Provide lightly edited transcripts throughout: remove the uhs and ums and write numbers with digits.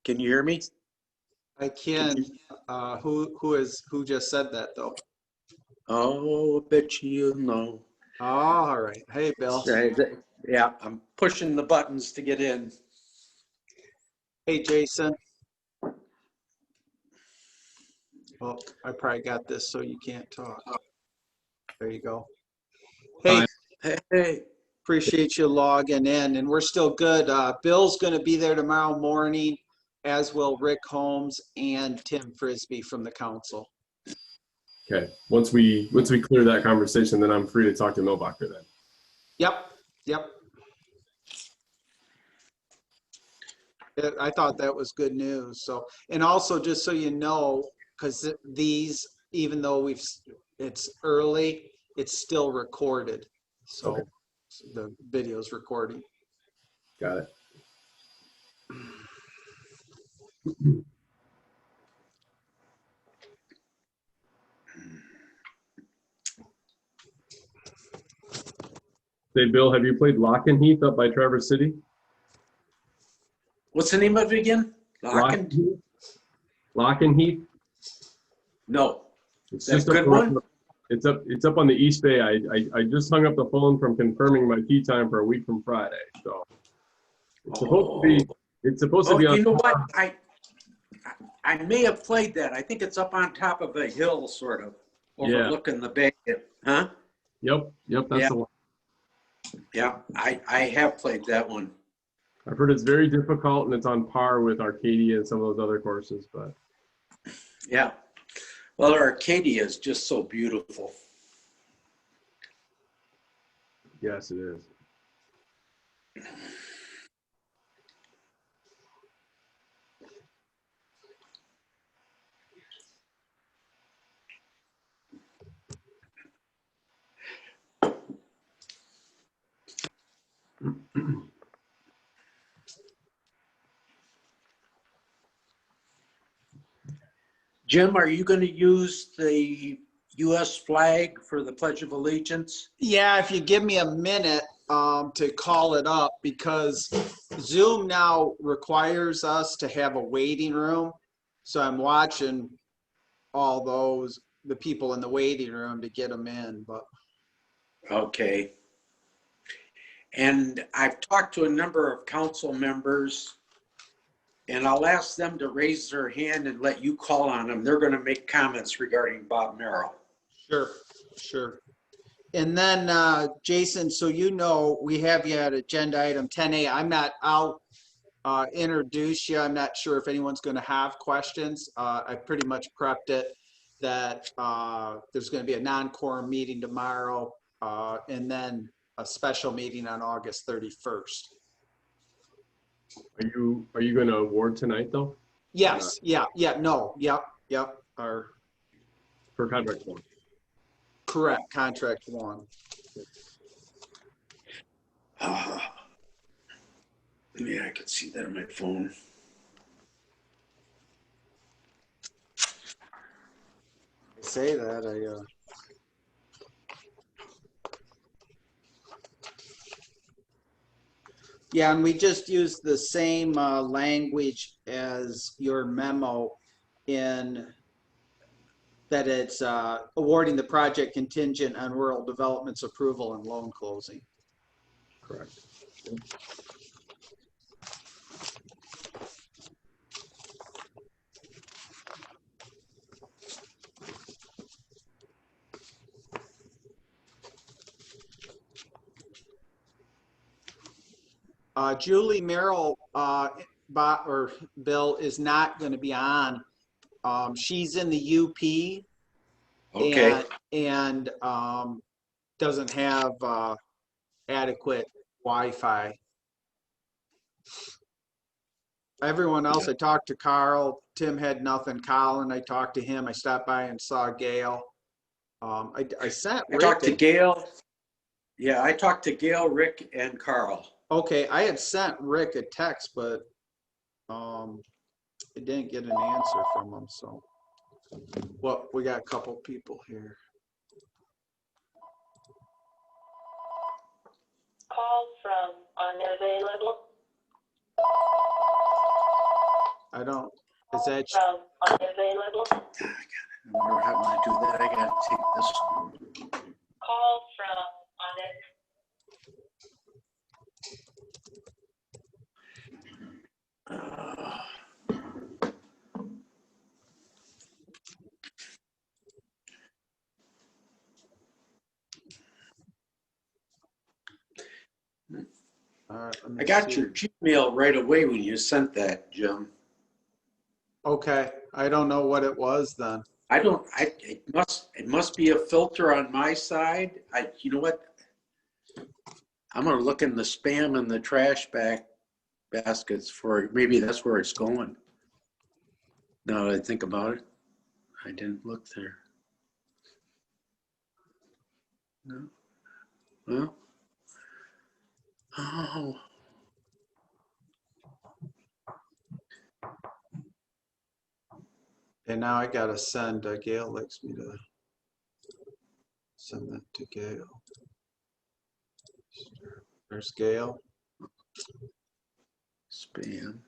Can you hear me? I can. Who just said that though? Oh, I bet you know. Oh, all right. Hey, Bill. Yeah, I'm pushing the buttons to get in. Hey, Jason. Oh, I probably got this so you can't talk. There you go. Hey, Hey, appreciate you logging in, and we're still good. Bill's going to be there tomorrow morning, as will Rick Holmes and Tim Frisbee from the council. Okay. Once we clear that conversation, then I'm free to talk to Milbacher then. Yep. I thought that was good news. So, and also just so you know, because these, even though it's early, it's still recorded. So Okay. the video's recording. Got it. Say, Bill, have you played Lock and Heath up by Traverse City? what's the name of it again? Lock and Heath. No. It's That just a good up one? It's up on the East Bay. I just hung up the phone from confirming my tee time for a week from Friday. So it's supposed to be on. You know what? I may have played that. I think it's up on top of a hill, sort of, overlooking the bay. Huh? Yep, that's the one. Yeah, I have played that one. I've heard it's very difficult and it's on par with Arcadia and some of those other courses, but Yeah. Well, Arcadia is just so beautiful. yes, it is. Jim, are you going to use the U.S. flag for the Pledge of Allegiance? Yeah, if you give me a minute to call it up, because Zoom now requires us to have a waiting room. So I'm watching all the people in the waiting room to get them in. But Okay. And I've talked to a number of council members, and I'll ask them to raise their hand and let you call on them. They're going to make comments regarding Bob Merrill. Sure. And then Jason, so you know we have you at agenda item 10A. I'll introduce you. I'm not sure if anyone's going to have questions. I pretty much prepped it that there's going to be a non-quorum meeting tomorrow, and then a special meeting on August 31st. Are you going to award tonight though? Yes. Yep. For contract one. Correct. Contract one. Yeah, I can see that on my phone. I say that Yeah, and we just used the same language as your memo in that it's awarding the project contingent on rural development's approval and loan closing. Correct. Julie Merrill, or Bill, is not going to be on. She's in the UP Okay, and doesn't have adequate Wi-Fi. Everyone else, I talked to Carl. Tim had nothing. Colin, I talked to him. I stopped by and saw Gail. I sent I talked to Rick. Gail. Yeah, I talked to Gail, Rick, and Carl. Okay, I had sent Rick a text, but I didn't get an answer from him. So, well, we got a couple people here. Call from unavailable. I don't. Is that? From unavailable. I wonder how I'm gonna do that. I gotta take this one. Call from unavailable. Let me I got see. your Gmail right away when you sent that, Jim. Okay, I don't know what it was then. It must be a filter on my side. You know what? I'm gonna look in the spam and the trash baskets for, maybe that's where it's going. Now that I think about it, I didn't look there. No. Well. Oh. And now I gotta send, Gail likes me to send that to Gail. There's Gail. Spam.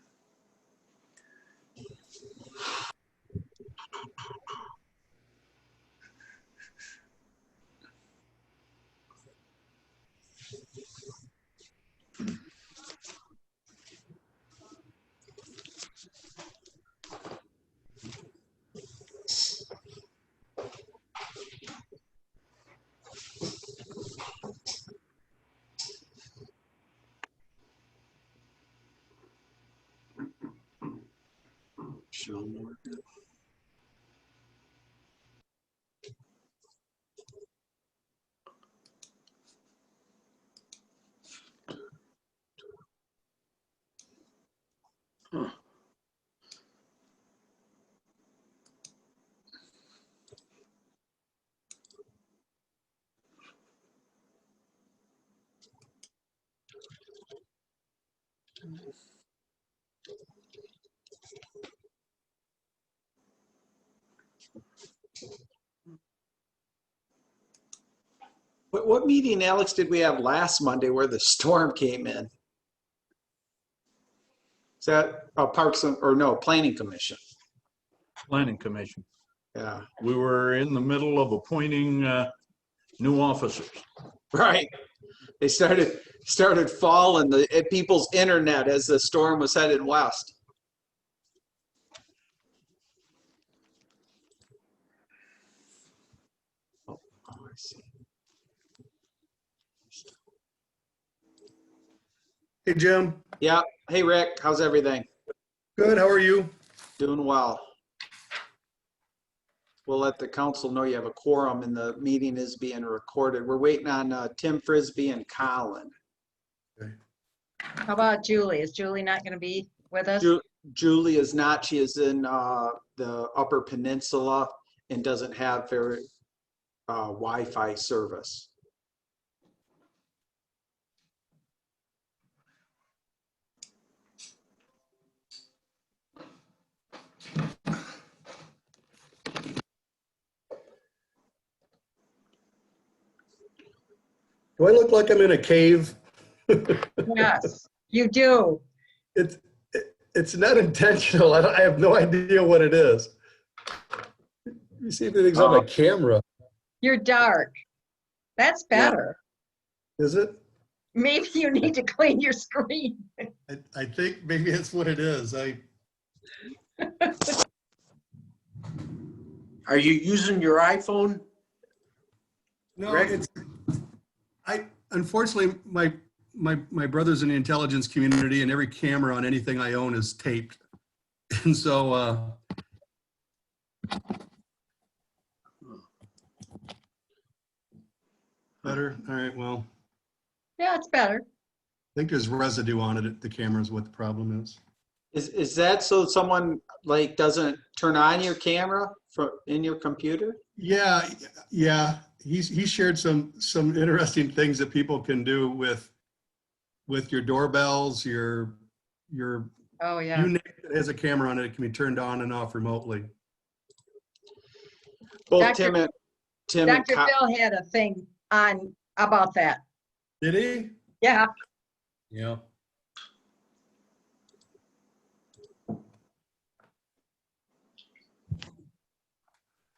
Sean Morgan. Huh. What meeting, Alex, did we have last Monday where the storm came in? Is that Parks or no, Planning Commission? Planning Commission. Yeah, We were in the middle of appointing new officers. right. They started falling at people's internet as the storm was headed west. Oh, I see. Hey, Jim. Yeah. Hey, Rick. How's everything? Good. How are you? Doing well. We'll let the council know you have a quorum and the meeting is being recorded. We're waiting on Tim Frisbee and Colin. How about Julie? Is Julie not going to be with us? Julie is not. She is in the Upper Peninsula and doesn't have very Wi-Fi service. Do I look like I'm in a cave? Yes. You do. It's not intentional. I have no idea what it is. Let me see if anything's on my camera. You're dark. That's Yeah. better. Is it? Maybe you need to clean your screen. I think maybe that's what it is. Are you using your iPhone? No, Rick? Unfortunately, my brother's in the intelligence community, and every camera on anything I own is taped. And so, better. All right. Well, Yeah, it's better. I think there's residue on it. The camera is what the problem is. Is that so someone like doesn't turn on your camera in your computer? Yeah. He shared some interesting things that people can do with your doorbells, your Oh, yeah. you name it that has a camera on it. It can be turned on and off remotely. Both Dr. Tim and Dr. Phil had a thing on about that. Did he? Yeah. Yeah.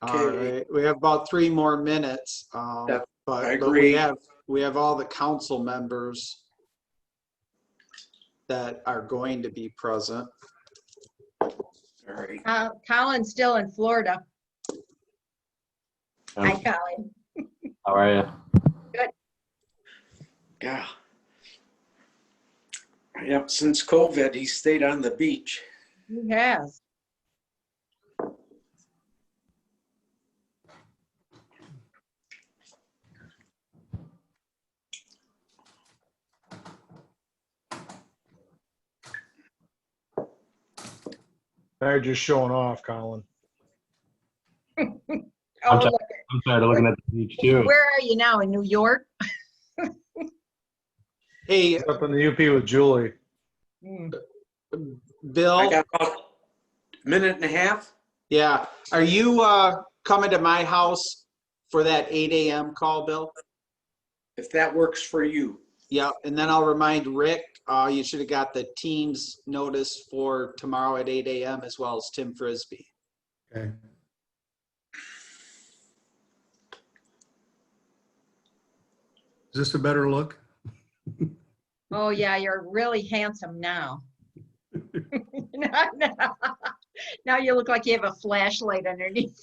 All right, we have about 3 more minutes. Yeah, But I but we agree. have all the council members that are going to be present. All right. Colin's still in Florida. Hi, Um, Colin. How are you? Yeah. Yep, since COVID, he stayed on the beach. He has. They're just showing off, Colin. Oh, tired. look, I'm tired of looking at the beach too. where are you now? In New York? Hey, Up in the UP with Julie. Hmm. Bill, I got about a minute and a half. yeah, are you coming to my house for that 8 a.m. call, Bill? If that works for you. Yeah, and then I'll remind Rick, you should have got the team's notice for tomorrow at 8 a.m. as well as Tim Frisbee. Okay. Is this a better look? Oh, yeah, you're really handsome now. Now you look like you have a flashlight underneath.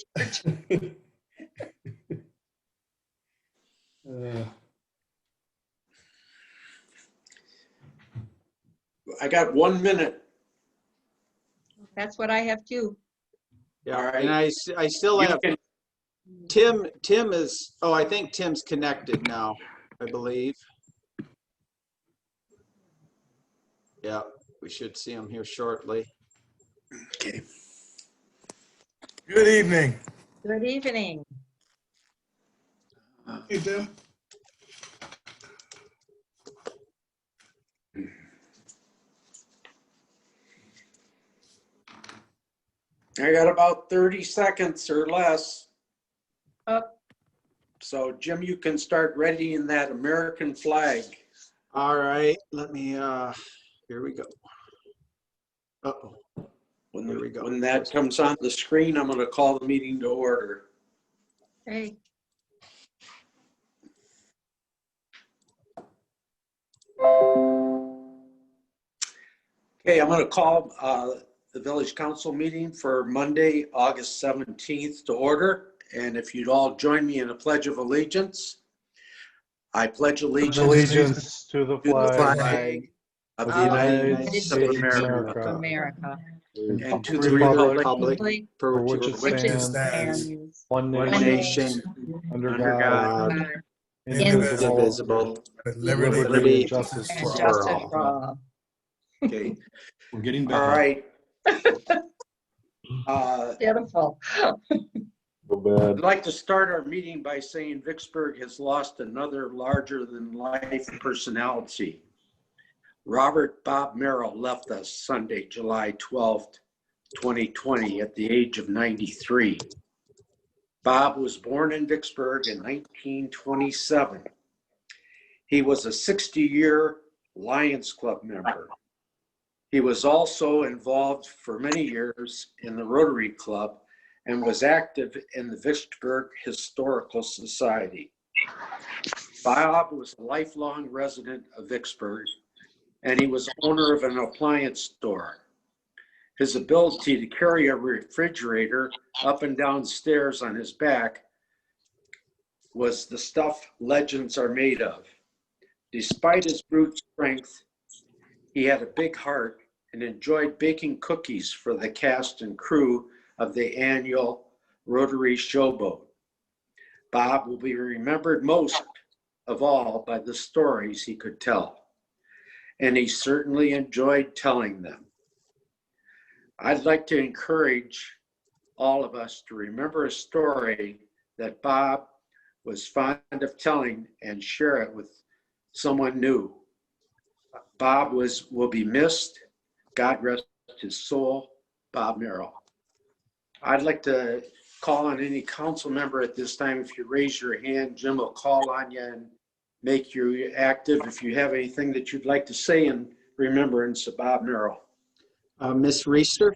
I got 1 minute. That's what I have too. Yeah, All right. and I still You have can- Tim is, oh, I think Tim's connected now, I believe. Yeah, we should see him here shortly. Okay. Good evening. Good evening. Hey, Tim. I got about 30 seconds or less. Up. So Jim, you can start readying that American flag. All right, let me, here we go. Uh-oh. When, There we go. when that comes on the screen, I'm going to call the meeting to order. Hey. Okay, I'm going to call the village council meeting for Monday, August 17th to order. And if you'd all join me in a pledge of allegiance. I pledge allegiance Allegiance to the to the flag Flag of of the United United States of States America of America. and to to the the republic republic for which it Which it stands, stands one one one nation, nation, under under God, God, indivisible, indivisible, with liberty liberty and justice and for justice all. for all. Okay, We're getting all better. right. Beautiful. So bad. I'd like to start our meeting by saying Vicksburg has lost another larger than life personality. Robert Bob Merrill left us Sunday, July 12th, 2020 at the age of 93. Bob was born in Vicksburg in 1927. He was a 60-year Lions Club member. He was also involved for many years in the Rotary Club and was active in the Vicksburg Historical Society. Bob was a lifelong resident of Vicksburg, and he was owner of an appliance store. His ability to carry a refrigerator up and down stairs on his back was the stuff legends are made of. Despite his brute strength, he had a big heart and enjoyed baking cookies for the cast and crew of the annual Rotary Showboat. Bob will be remembered most of all by the stories he could tell, and he certainly enjoyed telling them. I'd like to encourage all of us to remember a story that Bob was fond of telling and share it with someone new. Bob will be missed. God rest his soul, Bob Merrill. I'd like to call on any council member at this time. If you raise your hand, Jim will call on you and make you active if you have anything that you'd like to say in remembrance of Bob Merrill. Ms. Reister?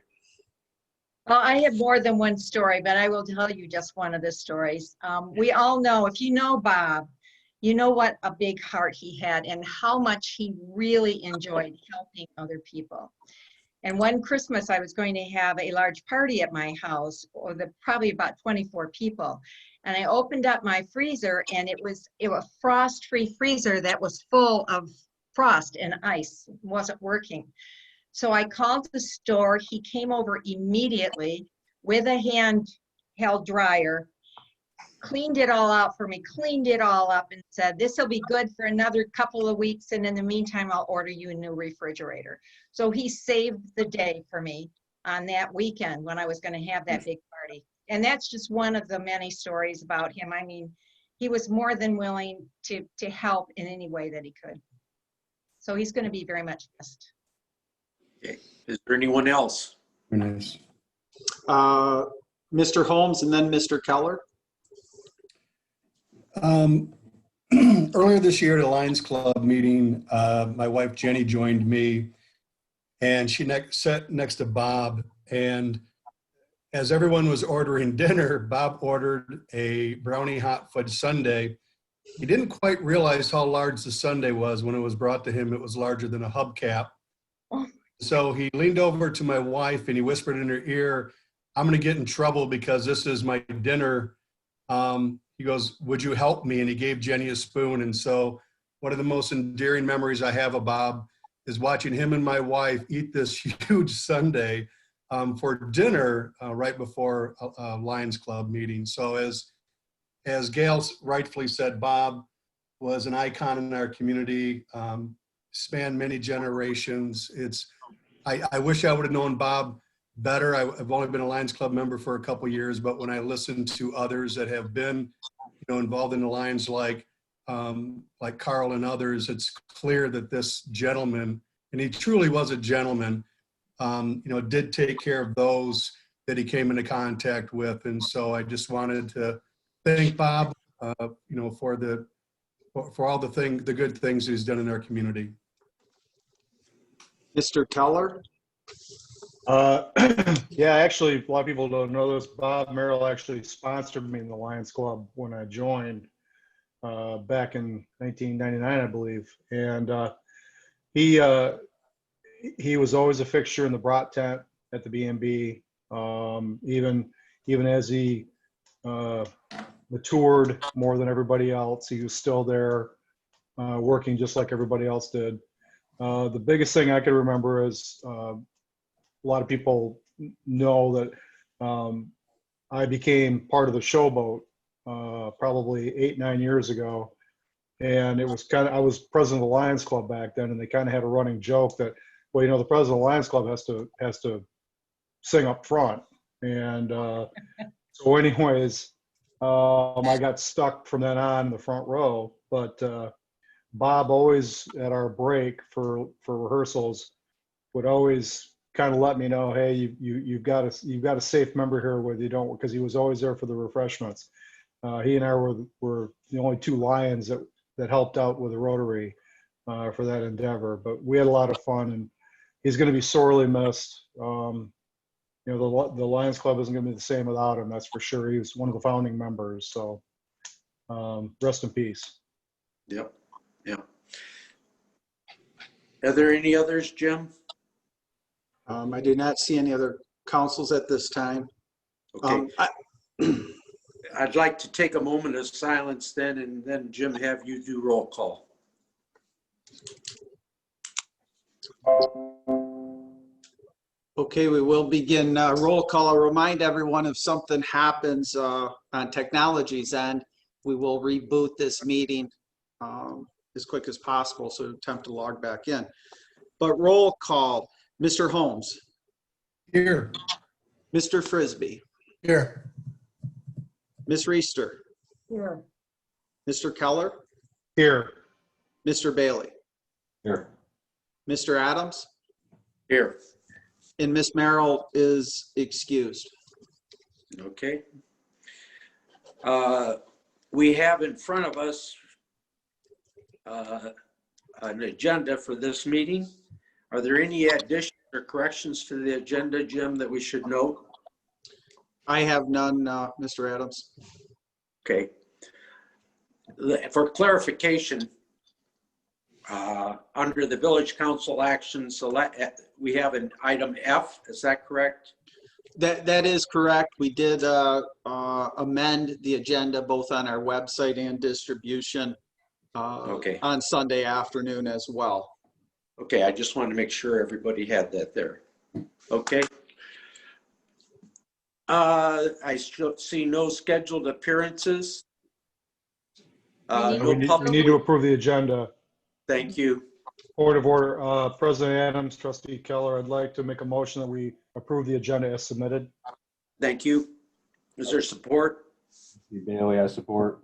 Well, I have more than one story, but I will tell you just one of the stories. We all know, if you know Bob, you know what a big heart he had and how much he really enjoyed helping other people. And one Christmas, I was going to have a large party at my house, or probably about 24 people. And I opened up my freezer, and it was a frost-free freezer that was full of frost and ice. It wasn't working. So I called the store. He came over immediately with a handheld dryer, cleaned it all out for me, cleaned it all up, and said, this will be good for another couple of weeks, and in the meantime, I'll order you a new refrigerator. So he saved the day for me on that weekend when I was going to have that big party. And that's just one of the many stories about him. I mean, he was more than willing to help in any way that he could. So he's going to be very much missed. Okay. Is there anyone else? Very nice. Mr. Holmes and then Mr. Keller. Earlier this year at a Lions Club meeting, my wife Jenny joined me, and she sat next to Bob. And as everyone was ordering dinner, Bob ordered a brownie hot fudge sundae. He didn't quite realize how large the sundae was when it was brought to him. It was larger than a hubcap. So he leaned over to my wife and he whispered in her ear, "I'm going to get in trouble because this is my dinner." He goes, "Would you help me?" And he gave Jenny a spoon. And so one of the most endearing memories I have of Bob is watching him and my wife eat this huge sundae for dinner right before a Lions Club meeting. So as Gail rightfully said, Bob was an icon in our community, spanned many generations. I wish I would have known Bob better. I've only been a Lions Club member for a couple years, but when I listen to others that have been, involved in the Lions, like Carl and others, it's clear that this gentleman, and he truly was a gentleman, did take care of those that he came into contact with. And so I just wanted to thank Bob, for all the good things he's done in our community. Mr. Keller. Yeah, actually, a lot of people don't know this. Bob Merrill actually sponsored me in the Lions Club when I joined back in 1999, I believe. And he was always a fixture in the brat tent at the B&B. Even as he matured more than everybody else, he was still there working just like everybody else did. The biggest thing I can remember is a lot of people know that I became part of the Showboat probably 8-9 years ago. And it was I was president of the Lions Club back then, and they kind of had a running joke that, well, the president of the Lions Club has to sing up front. And so anyways, I got stuck from then on in the front row. But Bob always at our break for rehearsals would always kind of let me know, hey, you've got a safe member here with you, don't, because he was always there for the refreshments. He and I were the only two Lions that helped out with the Rotary. for that endeavor. But we had a lot of fun, and he's going to be sorely missed. You know, the Lions Club isn't going to be the same without him, that's for sure. He was one of the founding members, so rest in peace. Yep, yep. Are there any others, Jim? I do not see any other councils at this time. Okay. I'd like to take a moment of silence then, and then Jim, have you do roll call. Okay, we will begin roll call. I'll remind everyone if something happens on technology's end, we will reboot this meeting as quick as possible, so attempt to log back in. But roll call, Mr. Holmes, Here. Mr. Frisbee, Here. Ms. Reister, Here. Mr. Keller, Here. Mr. Bailey, Here. Mr. Adams, Here. and Ms. Merrill is excused. Okay. We have in front of us an agenda for this meeting. Are there any additions or corrections to the agenda, Jim, that we should note? I have none, Mr. Adams. Okay. For clarification, under the village council action select, we have an item F, is that correct? That is correct. We did amend the agenda both on our website and distribution Okay. on Sunday afternoon as well. Okay, I just wanted to make sure everybody had that there. Okay. I still see no scheduled appearances. No We public. need to approve the agenda. Thank you. Point of order, President Adams, Trustee Keller, I'd like to make a motion that we approve the agenda as submitted. Thank you. Is there support? Bailey, I support.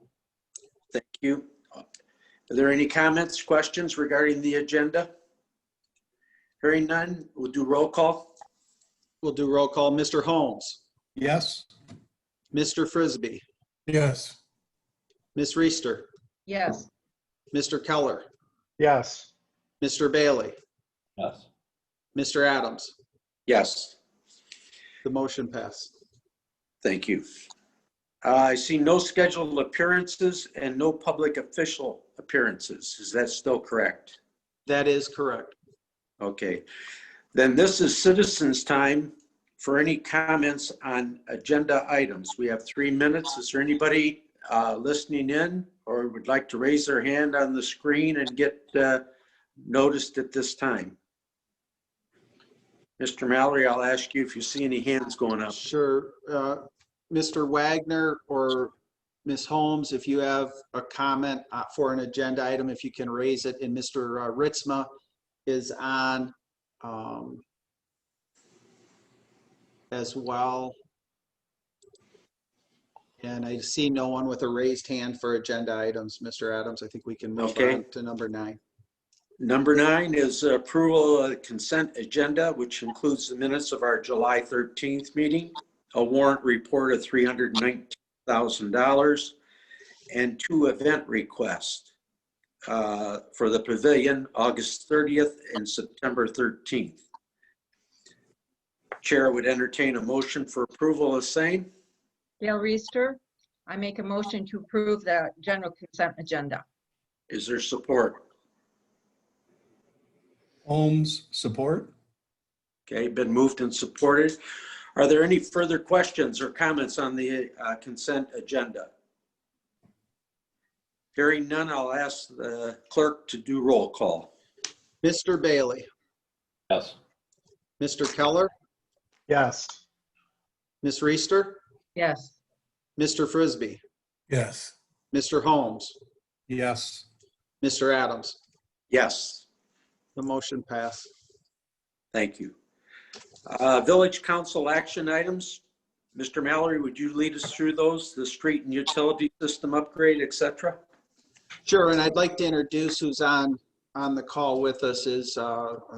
Thank you. Are there any comments, questions regarding the agenda? Hearing none, we'll do roll call. We'll do roll call. Mr. Holmes, Yes. Mr. Frisbee, Yes. Ms. Reister, Yes. Mr. Keller, Yes. Mr. Bailey, Yes. Mr. Adams. Yes, The motion passed. thank you. I see no scheduled appearances and no public official appearances. Is that still correct? That is correct. Okay, then this is citizens' time for any comments on agenda items. We have 3 minutes. Is there anybody listening in or would like to raise their hand on the screen and get noticed at this time? Mr. Mallory, I'll ask you if you see any hands going up. Sure. Mr. Wagner or Ms. Holmes, if you have a comment for an agenda item, if you can raise it, and Mr. Ritzma is on as well. And I see no one with a raised hand for agenda items. Mr. Adams, I think we can move Okay. on to number 9. Number 9 is approval of the consent agenda, which includes the minutes of our July 13th meeting, a warrant report of $319,000, and 2 event requests for the pavilion, August 30th and September 13th. Chair would entertain a motion for approval of same. Gail Reister, I make a motion to approve the general consent agenda. Is there support? Holmes, support. Okay, been moved and supported. Are there any further questions or comments on the consent agenda? Hearing none, I'll ask the clerk to do roll call. Mr. Bailey, Yes. Mr. Keller, Yes. Ms. Reister, Yes. Mr. Frisbee, Yes. Mr. Holmes, Yes. Mr. Adams. Yes, The motion passed. thank you. Village council action items. Mr. Mallory, would you lead us through those, the street and utility system upgrade, et cetera? Sure, and I'd like to introduce who's on the call with us is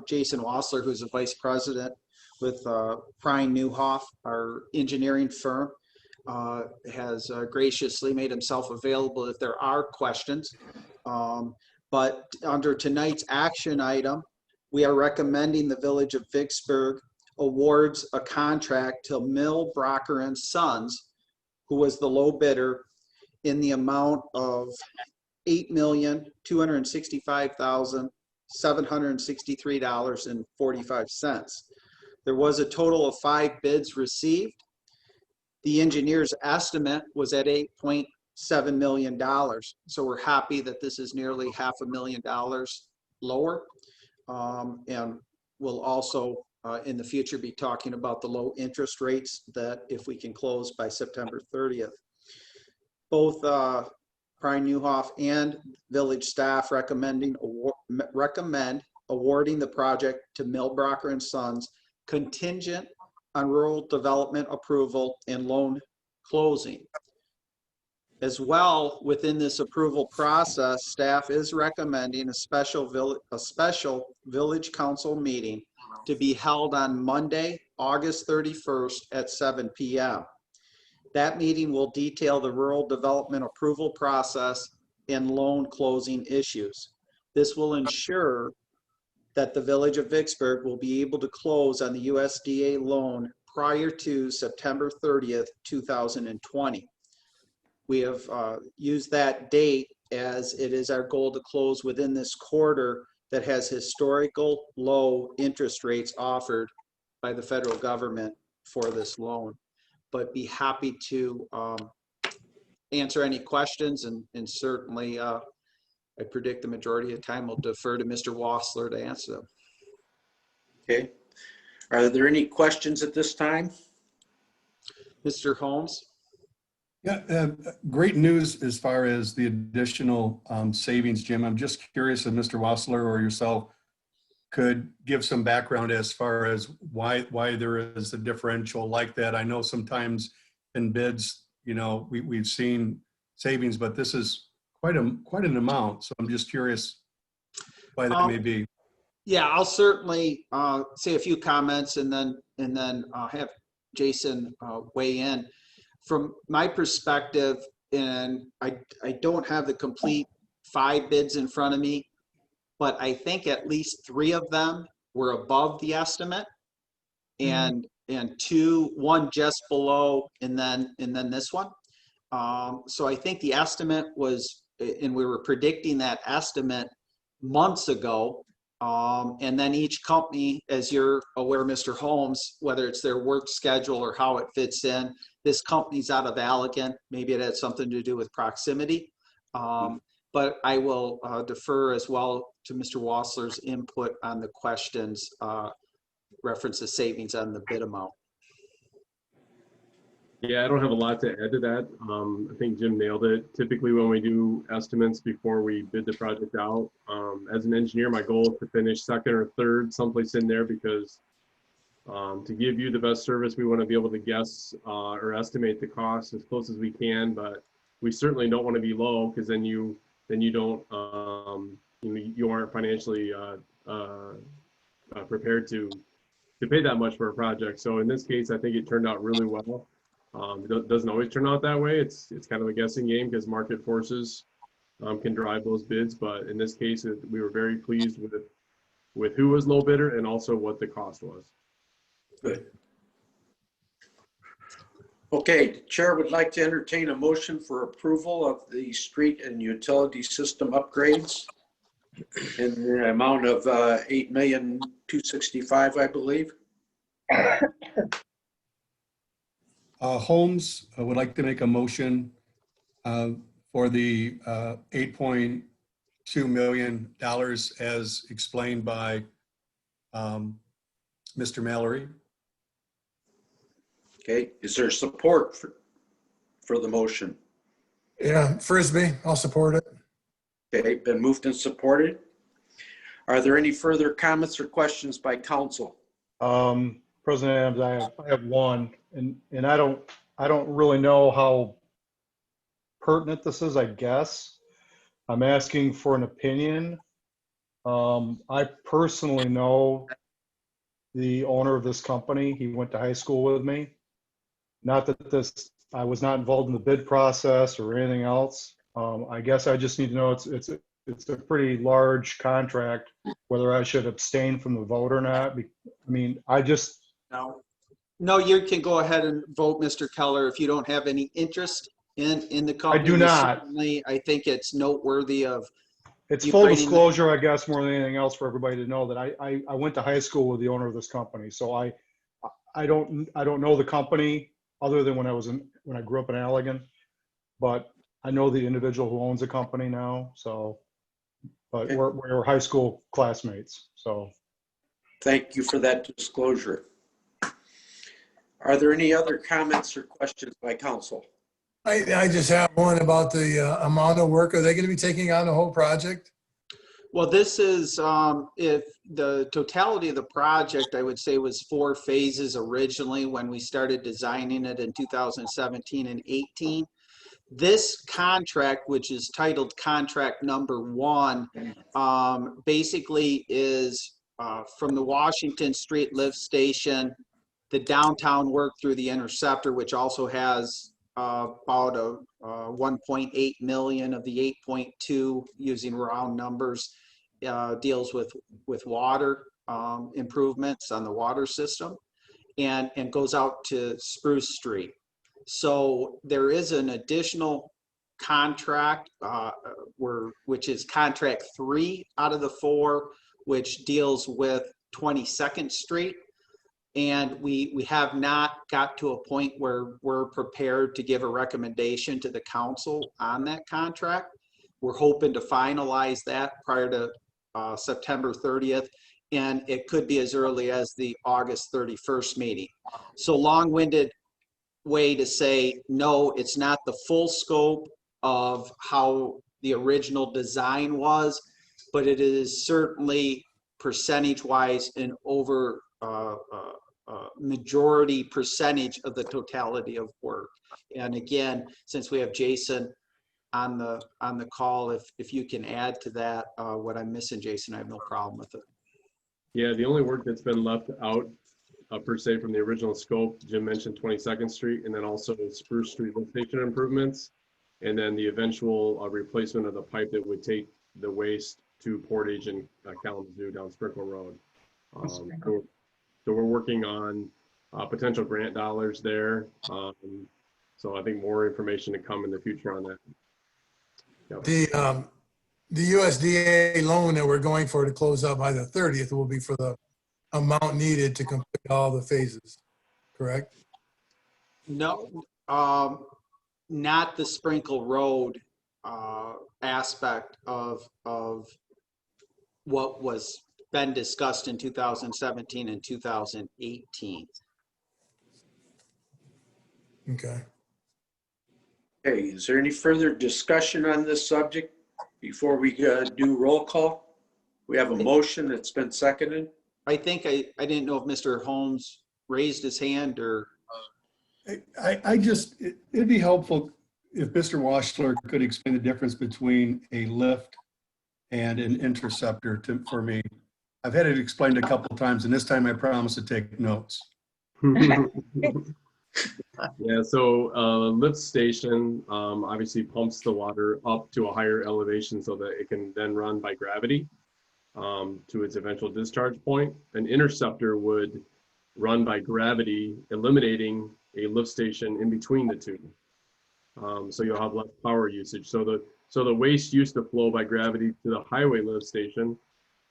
Jason Wassler, who's the vice president with Prine Newhoff, our engineering firm. Has graciously made himself available if there are questions. But under tonight's action item, we are recommending the Village of Vicksburg awards a contract to Mill Brocker and Sons, who was the low bidder, in the amount of $8,265,763.45. There was a total of 5 bids received. The engineer's estimate was at $8.7 million. So we're happy that this is nearly $500,000 lower. And we'll also in the future be talking about the low interest rates that if we can close by September 30th. Both Brian Newhoff and village staff recommend awarding the project to Millbrocker and Sons contingent on rural development approval and loan closing. As well, within this approval process, staff is recommending a special village council meeting to be held on Monday, August 31st at 7 p.m. That meeting will detail the rural development approval process and loan closing issues. This will ensure that the Village of Vicksburg will be able to close on the USDA loan prior to September 30th, 2020. We have used that date as it is our goal to close within this quarter that has historical low interest rates offered by the federal government for this loan. But be happy to answer any questions, and certainly I predict the majority of the time we'll defer to Mr. Wassler to answer them. Okay. Are there any questions at this time? Mr. Holmes? Yeah, great news as far as the additional savings, Jim. I'm just curious if Mr. Wassler or yourself could give some background as far as why there is a differential like that. I know sometimes in bids, you know, we've seen savings, but this is quite an amount. So I'm just curious why that may be. Yeah, I'll certainly say a few comments and then have Jason weigh in. From my perspective, and I don't have the complete 5 bids in front of me, but I think at least 3 of them were above the estimate, and 1 just below, and then this one. So I think the estimate was, and we were predicting that estimate months ago. And then each company, as you're aware, Mr. Holmes, whether it's their work schedule or how it fits in, this company's out of Allegan. Maybe it had something to do with proximity. But I will defer as well to Mr. Wassler's input on the questions, reference to savings on the bid amount. Yeah, I don't have a lot to add to that. I think Jim nailed it. Typically when we do estimates before we bid the project out, as an engineer, my goal is to finish second or third, someplace in there, because to give you the best service, we want to be able to guess or estimate the cost as close as we can, but we certainly don't want to be low, because then you don't, you aren't financially prepared to pay that much for a project. So in this case, I think it turned out really well. It doesn't always turn out that way. It's kind of a guessing game because market forces can drive those bids. But in this case, we were very pleased with who was low bidder and also what the cost was. Good. Okay, the chair would like to entertain a motion for approval of the street and utility system upgrades in the amount of $8,265,000, I believe. Holmes would like to make a motion for the $8.2 million as explained by Mr. Mallory. Okay, is there support for the motion? Yeah, Frisbee, I'll support it. Okay, been moved and supported. Are there any further comments or questions by council? President Adams, I have one, and I don't really know how pertinent this is, I guess. I'm asking for an opinion. I personally know the owner of this company. He went to high school with me. Not that I was not involved in the bid process or anything else. I guess I just need to know it's a pretty large contract, whether I should abstain from the vote or not. I mean, No, you can go ahead and vote, Mr. Keller, if you don't have any interest in the company. do not. Certainly, I think it's noteworthy of, it's you full bring in- disclosure, I guess, more than anything else for everybody to know that I went to high school with the owner of this company. So I don't know the company other than when I grew up in Allegan, but I know the individual who owns the company now. So, but we're high school classmates. So. Thank you for that disclosure. Are there any other comments or questions by council? I just have one about the amount of work. Are they going to be taking on the whole project? well, this is, if the totality of the project, I would say, was 4 phases originally when we started designing it in 2017 and 18. This contract, which is titled contract number 1, basically is from the Washington Street lift station, the downtown work through the Interceptor, which also has about a 1.8 million of the 8.2, using round numbers, deals with water improvements on the water system, and goes out to Spruce Street. So there is an additional contract, which is contract 3 out of the 4, which deals with 22nd Street. And we have not got to a point where we're prepared to give a recommendation to the council on that contract. We're hoping to finalize that prior to September 30th, and it could be as early as the August 31st meeting. So long-winded way to say, no, it's not the full scope of how the original design was, but it is certainly percentage-wise an over majority percentage of the totality of work. And again, since we have Jason on the call, if you can add to that what I'm missing, Jason, I have no problem with it. Yeah, the only work that's been left out per se from the original scope, Jim mentioned 22nd Street, and then also Spruce Street lift station improvements, and then the eventual replacement of the pipe that would take the waste to Portage and Kalamazoo down Sprinkle Road. So we're working on potential grant dollars there. So I think more information to come in the future on that. Yep. The USDA loan that we're going for to close out by the 30th will be for the amount needed to complete all the phases, correct? No, not the Sprinkle Road aspect of what was been discussed in 2017 and 2018. Okay. Okay, is there any further discussion on this subject before we do roll call? We have a motion that's been seconded. I think I didn't know if Mr. Holmes raised his hand or. It'd be helpful if Mr. Washler could explain the difference between a lift and an interceptor for me. I've had it explained a couple of times, and this time I promise to take notes. Yeah, so lift station obviously pumps the water up to a higher elevation so that it can then run by gravity to its eventual discharge point. An interceptor would run by gravity, eliminating a lift station in between the two. So you'll have less power usage. So the waste used to flow by gravity to the highway lift station,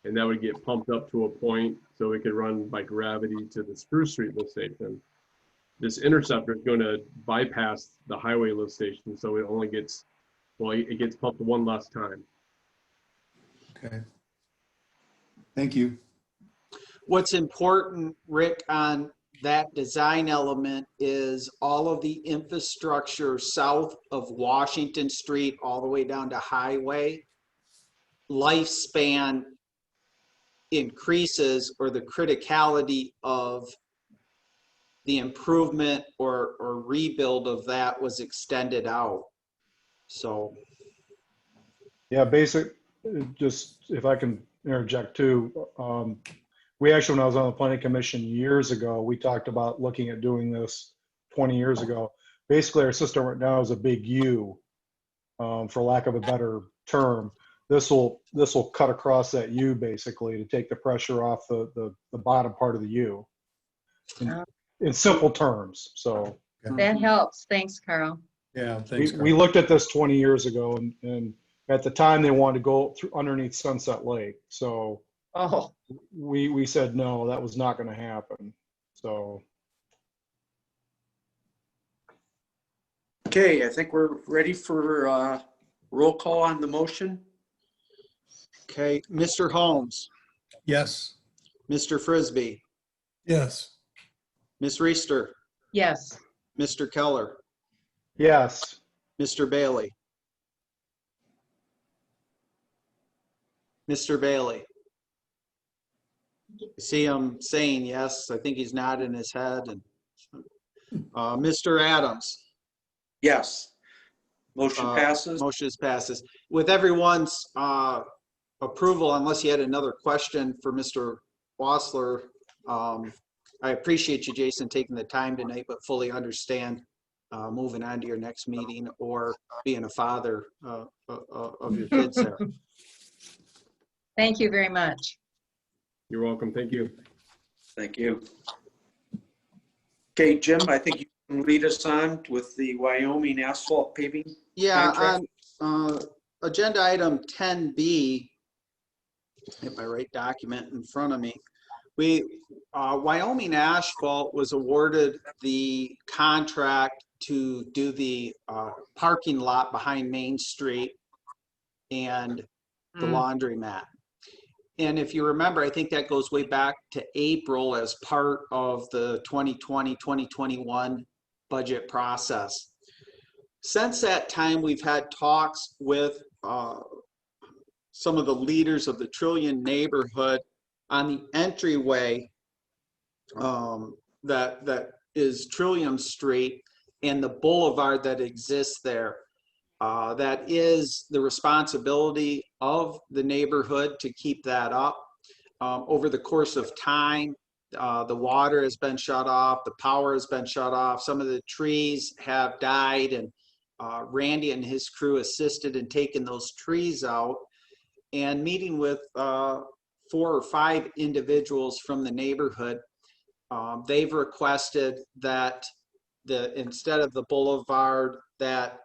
and that would get pumped up to a point so it could run by gravity to the Spruce Street lift station. This interceptor is going to bypass the highway lift station, so it only gets, well, it gets pumped one less time. Okay. Thank you. What's important, Rick, on that design element is all of the infrastructure south of Washington Street all the way down to Highway. Lifespan increases, or the criticality of the improvement or rebuild of that was extended out. So. Yeah, just if I can interject too, we actually, when I was on the planning commission years ago, we talked about looking at doing this 20 years ago. Basically, our system right now is a big U. for lack of a better term. This will cut across that U basically to take the pressure off the bottom part of the U in simple terms. So That helps. Thanks, Carl. Yeah, thanks, we Carl. looked at this 20 years ago, and at the time they wanted to go through underneath Sunset Lake. So Oh, we said no, that was not going to happen. So Okay, I think we're ready for roll call on the motion. Okay, Mr. Holmes, Yes. Mr. Frisbee, Yes. Ms. Reister, yes. Mr. Keller, yes, Mr. Bailey. Mr. Bailey. I see him saying yes. I think he's nodding his head. And Mr. Adams. Yes. Motion passes. Motion passes. With everyone's approval, unless you had another question for Mr. Wassler, I appreciate you, Jason, taking the time tonight, but fully understand moving on to your next meeting or being a father of your kids there. Thank you very much. You're welcome. Thank you. Thank you. Okay, Jim, I think you can lead us on with the Wyoming asphalt paving. Yeah, Contract. on agenda item 10B, get my right document in front of me. Wyoming Asphalt was awarded the contract to do the parking lot behind Main Street and the laundromat. And if you remember, I think that goes way back to April as part of the 2020-2021 budget process. Since that time, we've had talks with some of the leaders of the Trillium neighborhood on the entryway that is Trillium Street and the boulevard that exists there. That is the responsibility of the neighborhood to keep that up. Over the course of time, the water has been shut off, the power has been shut off, some of the trees have died, and Randy and his crew assisted in taking those trees out. And meeting with 4 or 5 individuals from the neighborhood, they've requested that instead of the boulevard, that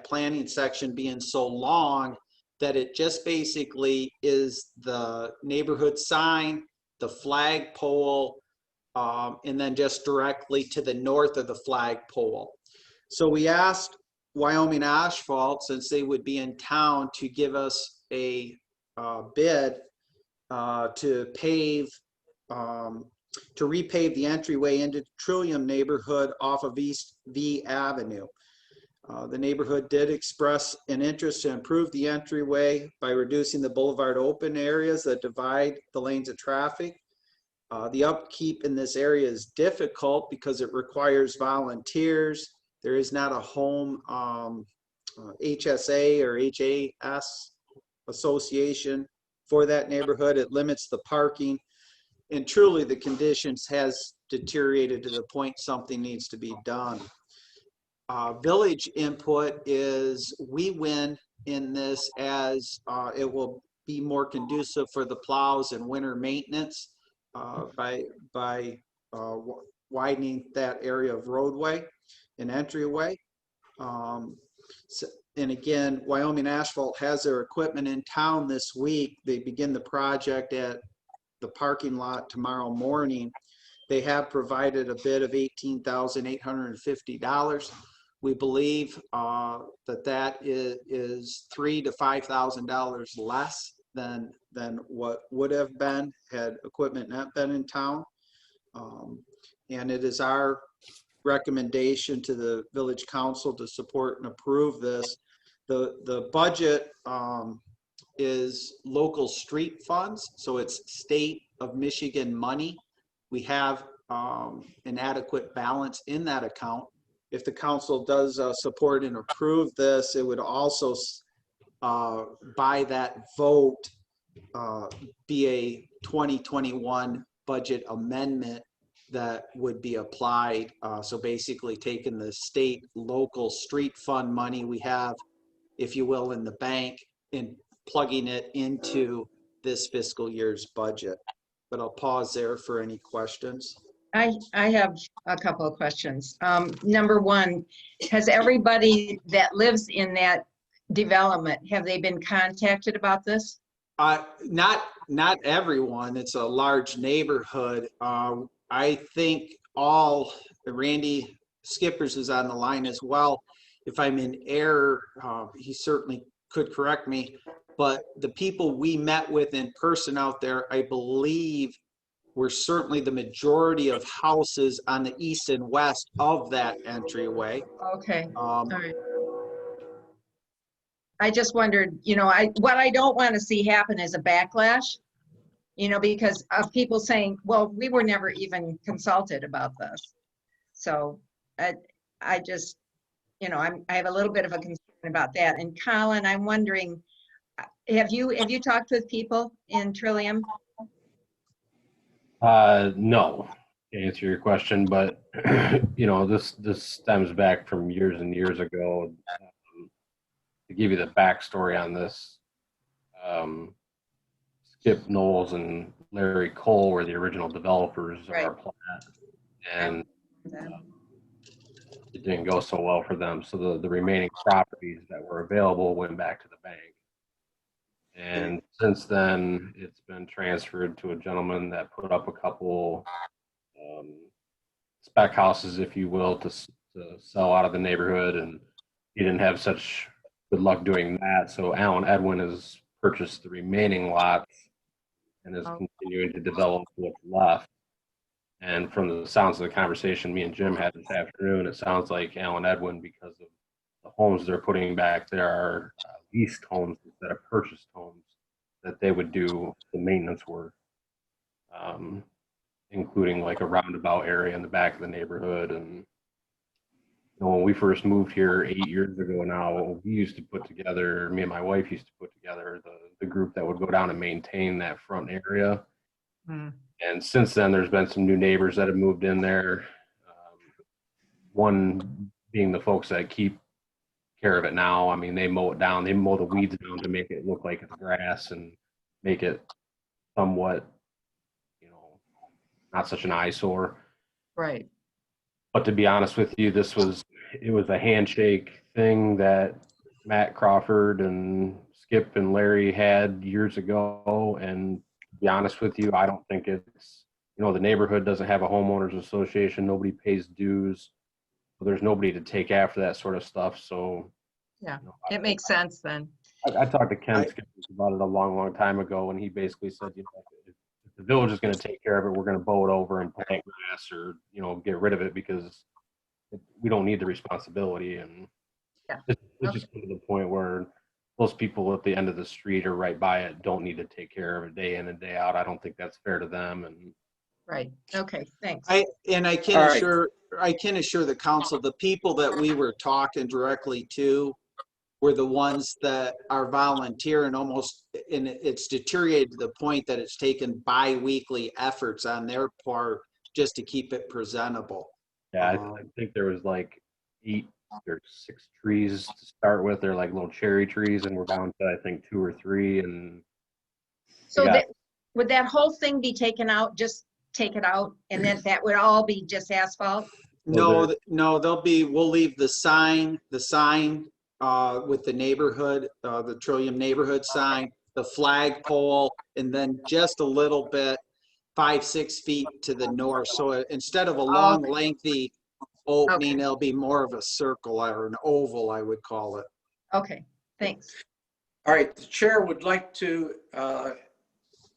planning section being so long, that it just basically is the neighborhood sign, the flagpole, and then just directly to the north of the flagpole. So we asked Wyoming Asphalt, since they would be in town, to give us a bid to pave, to repave the entryway into Trillium neighborhood off of East V Avenue. The neighborhood did express an interest to improve the entryway by reducing the boulevard open areas that divide the lanes of traffic. The upkeep in this area is difficult because it requires volunteers. There is not a home HSA or HAS association for that neighborhood. It limits the parking. And truly the conditions has deteriorated to the point something needs to be done. Village input is we win in this as it will be more conducive for the plows and winter maintenance by widening that area of roadway and entryway. And again, Wyoming Asphalt has their equipment in town this week. They begin the project at the parking lot tomorrow morning. They have provided a bid of $18,850. We believe that is $3,000 to $5,000 less than what would have been had equipment not been in town. And it is our recommendation to the village council to support and approve this. The budget is local street funds, so it's state of Michigan money. We have an adequate balance in that account. If the council does support and approve this, it would also, by that vote, be a 2021 budget amendment that would be applied. So basically taking the state local street fund money we have if you will, in the bank and plugging it into this fiscal year's budget. But I'll pause there for any questions. I have a couple of questions. Number one, has everybody that lives in that development, have they been contacted about this? Not everyone. It's a large neighborhood. I think Randy Skippers is on the line as well. If I'm in error, he certainly could correct me. But the people we met with in person out there, I believe, were certainly the majority of houses on the east and west of that entryway. Okay, all right. I just wondered, what I don't want to see happen is a backlash, because of people saying, well, we were never even consulted about this. So I just, I have a little bit of a concern about that. And Colin, I'm wondering, have you talked with people in Trillium? No, to answer your question, but this stems back from years and years ago. To give you the backstory on this, Skip Knowles and Larry Cole were the original developers of our plant, and it didn't go so well for them. So the remaining properties that were available went back to the bank. And since then, it's been transferred to a gentleman that put up a couple spec houses, if you will, to sell out of the neighborhood, and he didn't have such good luck doing that. So Alan Edwin has purchased the remaining lots and is continuing to develop what's left. And from the sounds of the conversation me and Jim had this afternoon, it sounds like Alan Edwin, because of the homes they're putting back there, are leased homes instead of purchased homes, that they would do the maintenance work, including like a roundabout area in the back of the neighborhood. And when we first moved here 8 years ago now, we used to put together, me and my wife used to put together the group that would go down and maintain that front area. And since then, there's been some new neighbors that have moved in there. One being the folks that keep care of it now. I mean, they mow it down. They mow the weeds down to make it look like it's grass and make it somewhat, not such an eyesore. Right. But to be honest with you, it was a handshake thing that Matt Crawford and Skip and Larry had years ago. And to be honest with you, I don't think it's, the neighborhood doesn't have a homeowners association. Nobody pays dues. So there's nobody to take after that sort of stuff. So yeah, it makes sense then. I talked to Ken Skippers about it a long, long time ago, and he basically said, if the village is going to take care of it, we're going to mow it over and plant grass or, get rid of it, because we don't need the responsibility. And it's just to the point where those people at the end of the street or right by it don't need to take care of it day in and day out. I don't think that's fair to them. And right. Okay. Thanks. I can assure the council, the people that we were talking directly to were the ones that are volunteer, and it's deteriorated to the point that it's taken bi-weekly efforts on their part just to keep it presentable. Yeah, I think there was like 8 or 6 trees to start with. They're like little cherry trees, and we're down to, I think, 2 or 3. And so would that whole thing be taken out? Just take it out, and then that would all be just asphalt? No, we'll leave the sign with the neighborhood, the Trillium neighborhood sign, the flagpole, and then just a little bit, 5-6 feet to the north. So instead of a long, lengthy opening, it'll be more of a circle or an oval, I would call it. Okay, thanks. All right, the chair would like to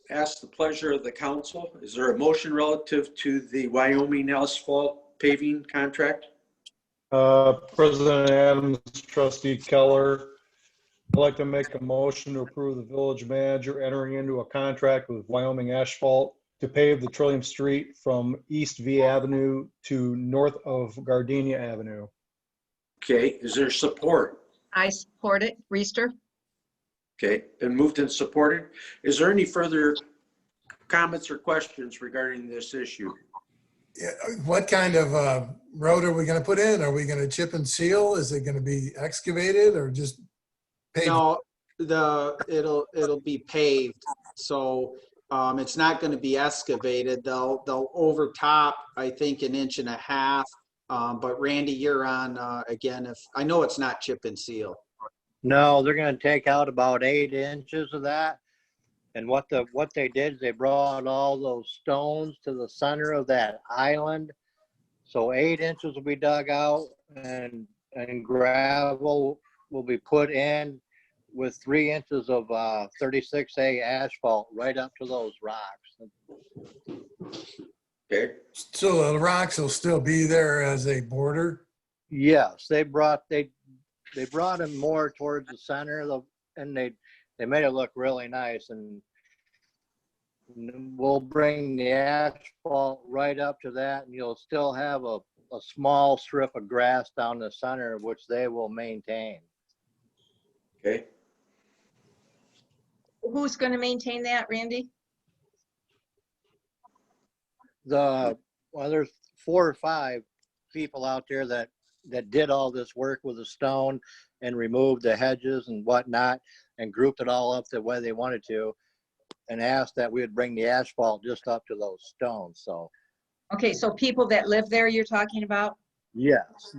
ask the pleasure of the council. Is there a motion relative to the Wyoming asphalt paving contract? President Adams, Trustee Keller, I'd like to make a motion to approve the village manager entering into a contract with Wyoming Asphalt to pave the Trillium Street from East V Avenue to north of Gardenia Avenue. Okay, is there support? I support it. Reister? Okay, been moved and supported. Is there any further comments or questions regarding this issue? Yeah, what kind of road are we going to put in? Are we going to chip and seal? Is it going to be excavated or just No, it'll be paved, so, it's not gonna be excavated. They'll overtop, I think, 1.5 inches. But Randy, you're on, again, if, I know it's not chip and seal. No, they're gonna take out about 8 inches of that. And what they did is they brought all those stones to the center of that island. So 8 inches will be dug out and gravel will be put in with 3 inches of 36A asphalt right up to those rocks. Okay. So the rocks will still be there as a border? Yes, they brought them more towards the center of and they made it look really nice, and we'll bring the asphalt right up to that, and you'll still have a small strip of grass down the center, which they will maintain. Okay. Who's going to maintain that, Randy? Well, there's 4 or 5 people out there that did all this work with the stone and removed the hedges and whatnot and grouped it all up the way they wanted to, and asked that we would bring the asphalt just up to those stones. So Okay, so people that live there you're talking about? yes.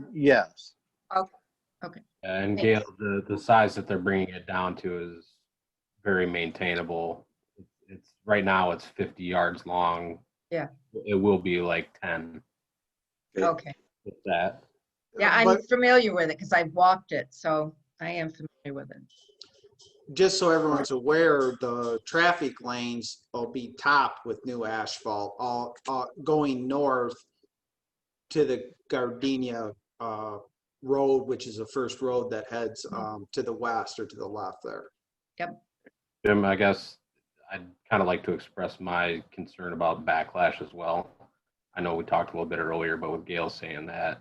And Gail, the size that they're bringing it down to is very maintainable. It's right now it's 50 yards long. Yeah. It will be like 10 Okay. with that. Yeah, I'm But familiar with it because I've walked it, so I am familiar with it. just so everyone's aware, the traffic lanes will be topped with new asphalt, all going north to the Gardenia Road, which is the first road that heads to the west or to the left there. Jim, I guess I'd kind of like to express my concern about backlash as well. I know we talked a little bit earlier, but with Gail saying that,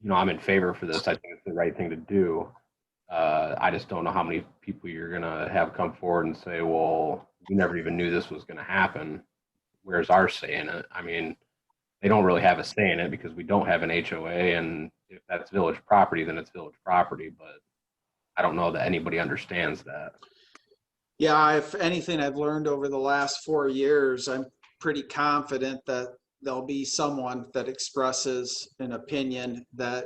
I'm in favor for this. I think it's the right thing to do. I just don't know how many people you're going to have come forward and say, well, we never even knew this was going to happen. Where's our say in it? I mean, they don't really have a say in it because we don't have an HOA. And if that's village property, then it's village property. But I don't know that anybody understands that. Yeah, if anything I've learned over the last 4 years, I'm pretty confident that there'll be someone that expresses an opinion that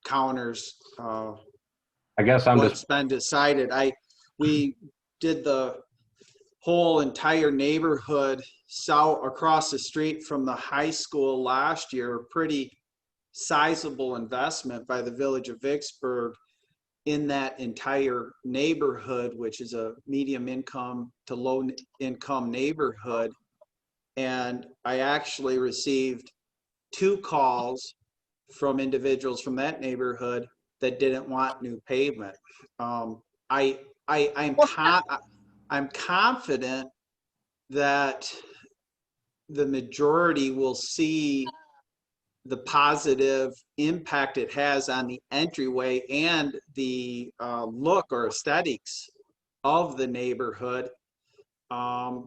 counters I guess I'm what's just, been decided. We did the whole entire neighborhood south across the street from the high school last year, pretty sizable investment by the village of Vicksburg in that entire neighborhood, which is a medium income to low income neighborhood. And I actually received 2 calls from individuals from that neighborhood that didn't want new pavement. I'm confident that the majority will see the positive impact it has on the entryway and the look or aesthetics of the neighborhood. I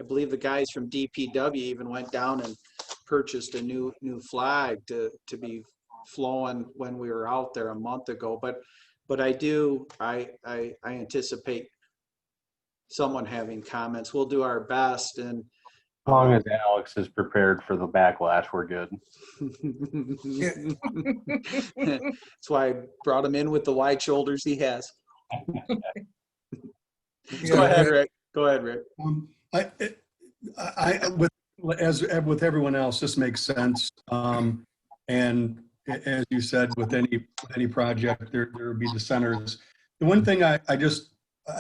believe the guys from DPW even went down and purchased a new flag to be flowing when we were out there a month ago. But I anticipate someone having comments. We'll do our best, and as long as Alex is prepared for the backlash, we're good. that's why I brought him in with the wide shoulders he has. Go ahead, Rick. Go ahead, Rick. As with everyone else, this makes sense. And as you said, with any project, there would be dissenters. The one thing I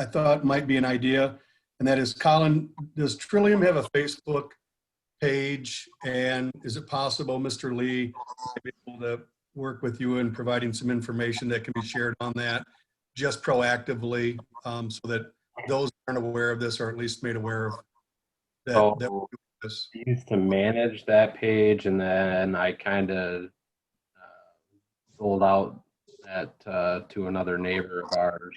thought might be an idea, and that is, Colin, does Trillium have a Facebook page? And is it possible, Mr. Lee, to be able to work with you in providing some information that can be shared on that, just proactively, so that those who aren't aware of this are at least made aware of that? This. I used to manage that page, and then I kind of sold out that to another neighbor of ours.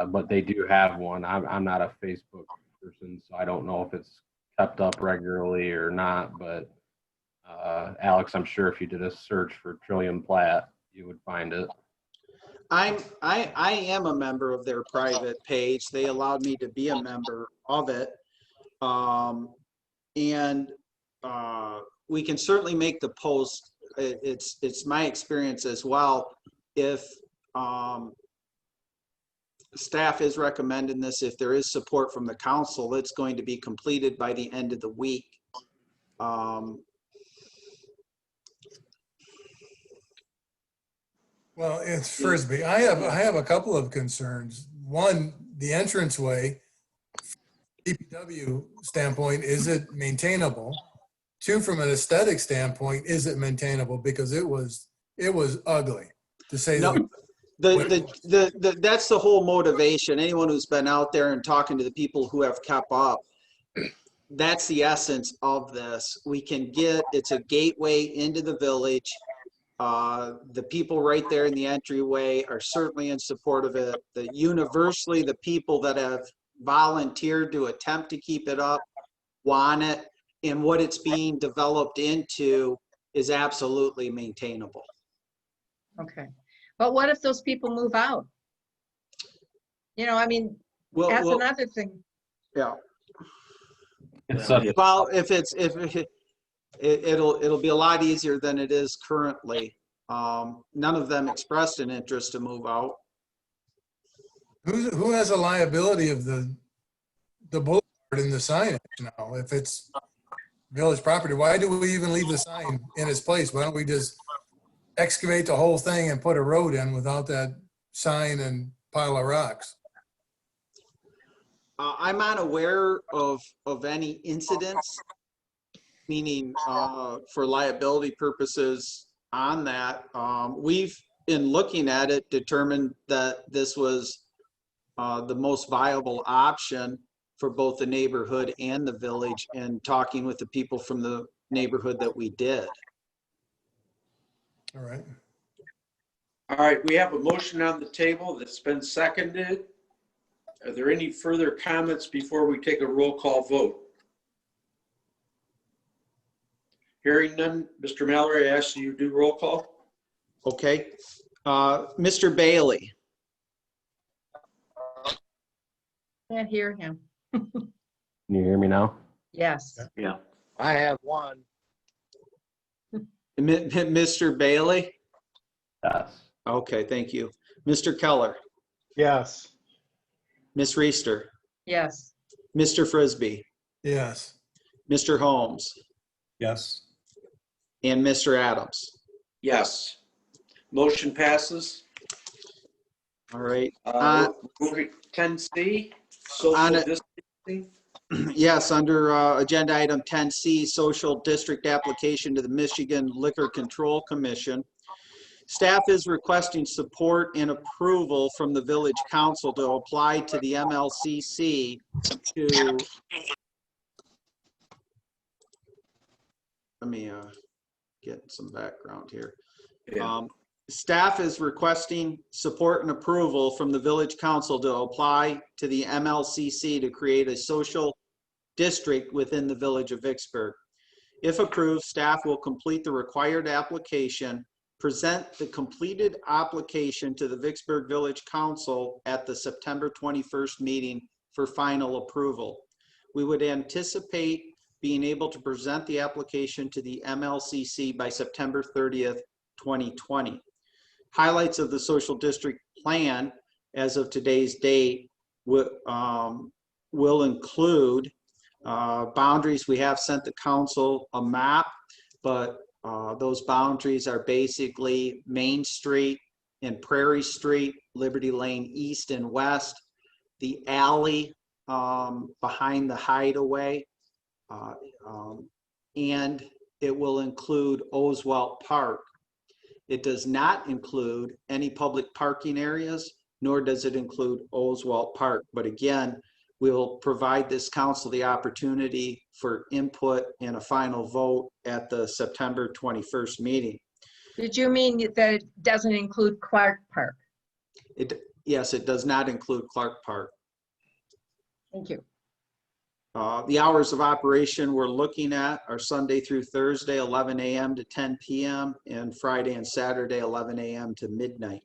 But they do have one. I'm not a Facebook person, so I don't know if it's kept up regularly or not. But Alex, I'm sure if you did a search for Trillium Plat, you would find it. I am a member of their private page. They allowed me to be a member of it. And we can certainly make the post. It's my experience as well. If staff is recommending this, if there is support from the council, it's going to be completed by the end of the week. Well, it's Frisbee. I have a couple of concerns. One, the entranceway, DPW standpoint, is it maintainable? Two, from an aesthetic standpoint, is it maintainable? Because it was ugly, to say No, that's the whole motivation. Anyone who's been out there and talking to the people who have kept up, that's the essence of this. It's a gateway into the village. The people right there in the entryway are certainly in support of it. Universally, the people that have volunteered to attempt to keep it up want it, and what it's being developed into is absolutely maintainable. Okay. But what if those people move out? You know, I mean, that's another thing. Yeah. It's Well, it'll be a lot easier than it is currently. None of them expressed an interest to move out. Who has a liability of the boulevard and the signage now? If it's village property, why do we even leave the sign in its place? Why don't we just excavate the whole thing and put a road in without that sign and pile of rocks? I'm unaware of any incidents, meaning for liability purposes on that. We've, in looking at it, determined that this was the most viable option for both the neighborhood and the village, and talking with the people from the neighborhood that we did. All right. All right, we have a motion on the table that's been seconded. Are there any further comments before we take a roll call vote? Hearing none, Mr. Mallory, I ask you to do roll call. Okay. Mr. Bailey, Can't hear him. Can you hear me now? Yes. Yeah. I have one. Mr. Bailey? Yes. Okay, thank you. Mr. Keller, Yes. Ms. Reister, Yes. Mr. Frisbee, Yes. Mr. Holmes, Yes. and Mr. Adams. Yes. Motion passes. All right. Moving 10C, On social it- distancing. Yes, under agenda item 10C, social district application to the Michigan Liquor Control Commission. Staff is requesting support and approval from the village council to apply to the MLCC to, let me get some background here. Yeah. Staff is requesting support and approval from the village council to apply to the MLCC to create a social district within the village of Vicksburg. If approved, staff will complete the required application, present the completed application to the Vicksburg Village Council at the September 21st meeting for final approval. We would anticipate being able to present the application to the MLCC by September 30th, 2020. Highlights of the social district plan as of today's date will include boundaries. We have sent the council a map, but those boundaries are basically Main Street and Prairie Street, Liberty Lane East and West, the alley behind the hideaway, and it will include Oswalt Park. It does not include any public parking areas, nor does it include Oswalt Park. But again, we'll provide this council the opportunity for input and a final vote at the September 21st meeting. Did you mean that it doesn't include Clark Park? Yes, it does not include Clark Park. Thank you. The hours of operation we're looking at are Sunday through Thursday, 11 a.m. to 10 p.m., and Friday and Saturday, 11 a.m. to midnight.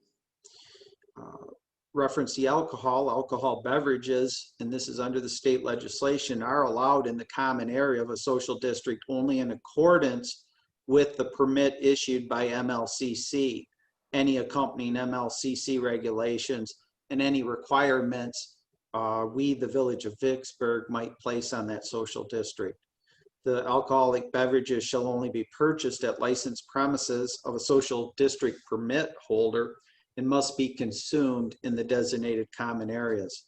reference the alcohol beverages, and this is under the state legislation, are allowed in the common area of a social district only in accordance with the permit issued by MLCC, any accompanying MLCC regulations, and any requirements we, the Village of Vicksburg, might place on that social district. The alcoholic beverages shall only be purchased at licensed premises of a social district permit holder and must be consumed in the designated common areas.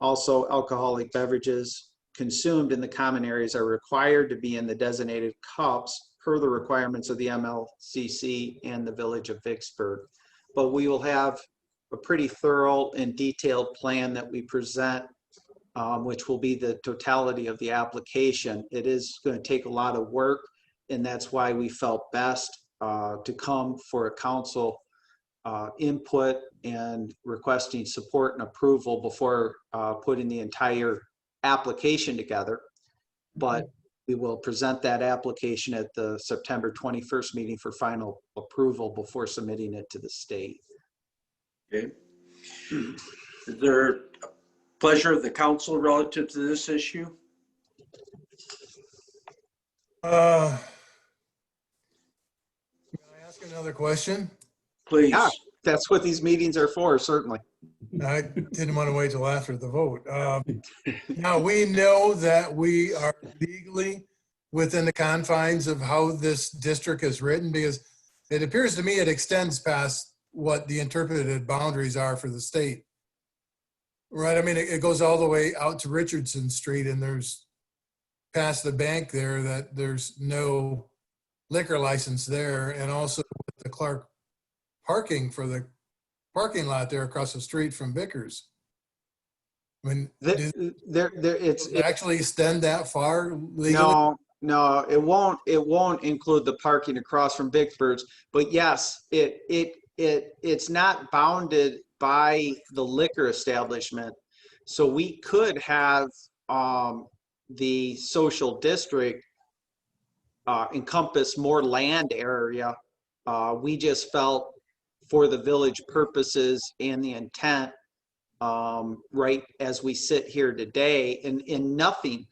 Also, alcoholic beverages consumed in the common areas are required to be in the designated cups per the requirements of the MLCC and the Village of Vicksburg. But we will have a pretty thorough and detailed plan that we present, which will be the totality of the application. It is going to take a lot of work, and that's why we felt best to come for a council input and requesting support and approval before putting the entire application together. But we will present that application at the September 21st meeting for final approval before submitting it to the state. Okay. Is there a pleasure of the council relative to this issue? Can I ask another question? Please. Yeah, that's what these meetings are for, certainly. I didn't want to wait till after the vote. Now, we know that we are legally within the confines of how this district is written, because it appears to me it extends past what the interpreted boundaries are for the state. Right, I mean, it goes all the way out to Richardson Street, and there's past the bank there that there's no liquor license there, and also with the Clark parking for the parking lot there across the street from Vickers. I mean, It's actually extend that far legally? No, it won't include the parking across from Vicksburg's, but yes, it's not bounded by the liquor establishment. So we could have the social district encompass more land area. We just felt for the village purposes and the intent, right as we sit here today, and nothing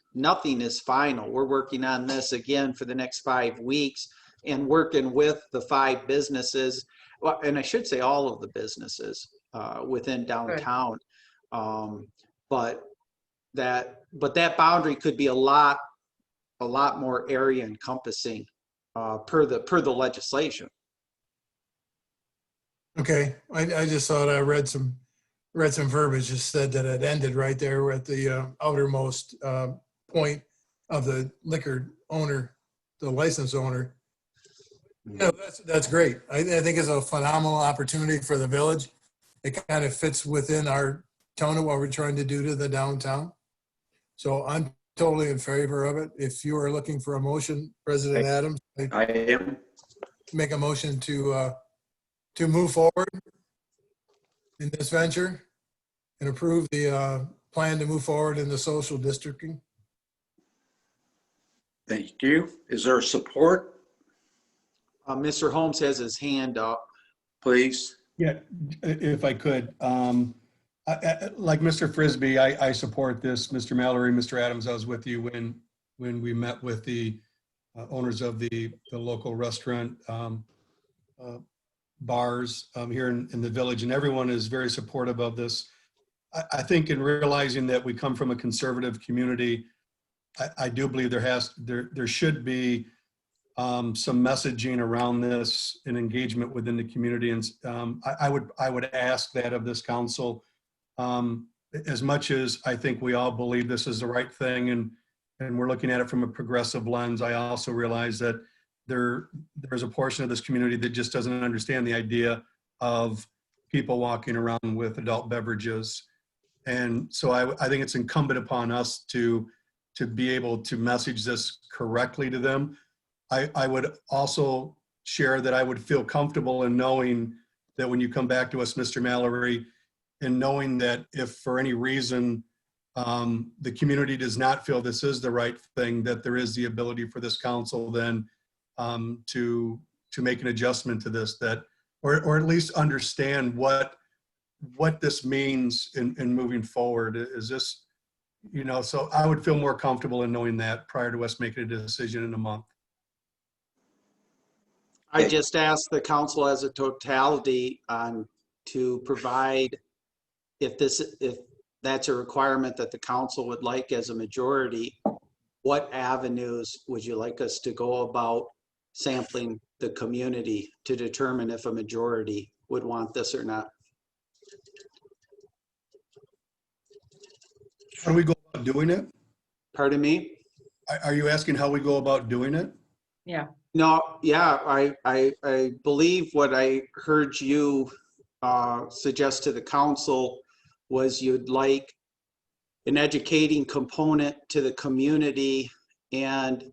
is final. We're working on this again for the next 5 weeks and working with the 5 businesses, well, and I should say all of the businesses within downtown. But that boundary could be a lot more area encompassing per the legislation. Okay, I just thought I read some verbiage that said that it ended right there at the outermost point of the liquor owner, the license owner. You know, that's great. I think it's a phenomenal opportunity for the village. It kind of fits within our tone of what we're trying to do to the downtown. So I'm totally in favor of it. If you are looking for a motion, President Adams, I am. make a motion to move forward in this venture and approve the plan to move forward in the social districting. Thank you. Is there support? Mr. Holmes has his hand up. Please. Yeah, if I could, like Mr. Frisbee, I support this. Mr. Mallory, Mr. Adams, I was with you when we met with the owners of the local restaurant bars here in the village, and everyone is very supportive of this. I think in realizing that we come from a conservative community, I do believe there should be some messaging around this and engagement within the community. And I would ask that of this council, as much as I think we all believe this is the right thing and we're looking at it from a progressive lens, I also realize that there's a portion of this community that just doesn't understand the idea of people walking around with adult beverages. And so I think it's incumbent upon us to be able to message this correctly to them. I would also share that I would feel comfortable in knowing that when you come back to us, Mr. Mallory, and knowing that if for any reason the community does not feel this is the right thing, that there is the ability for this council then to make an adjustment to this, that or at least understand what what this means in moving forward. Is this, so I would feel more comfortable in knowing that prior to us making a decision in a month. I just asked the council as a totality on to provide, if that's a requirement that the council would like as a majority, what avenues would you like us to go about sampling the community to determine if a majority would want this or not? How do we go about doing it? Pardon me? Are you asking how we go about doing it? Yeah. No, yeah, I believe what I heard you suggest to the council was you'd like an educating component to the community and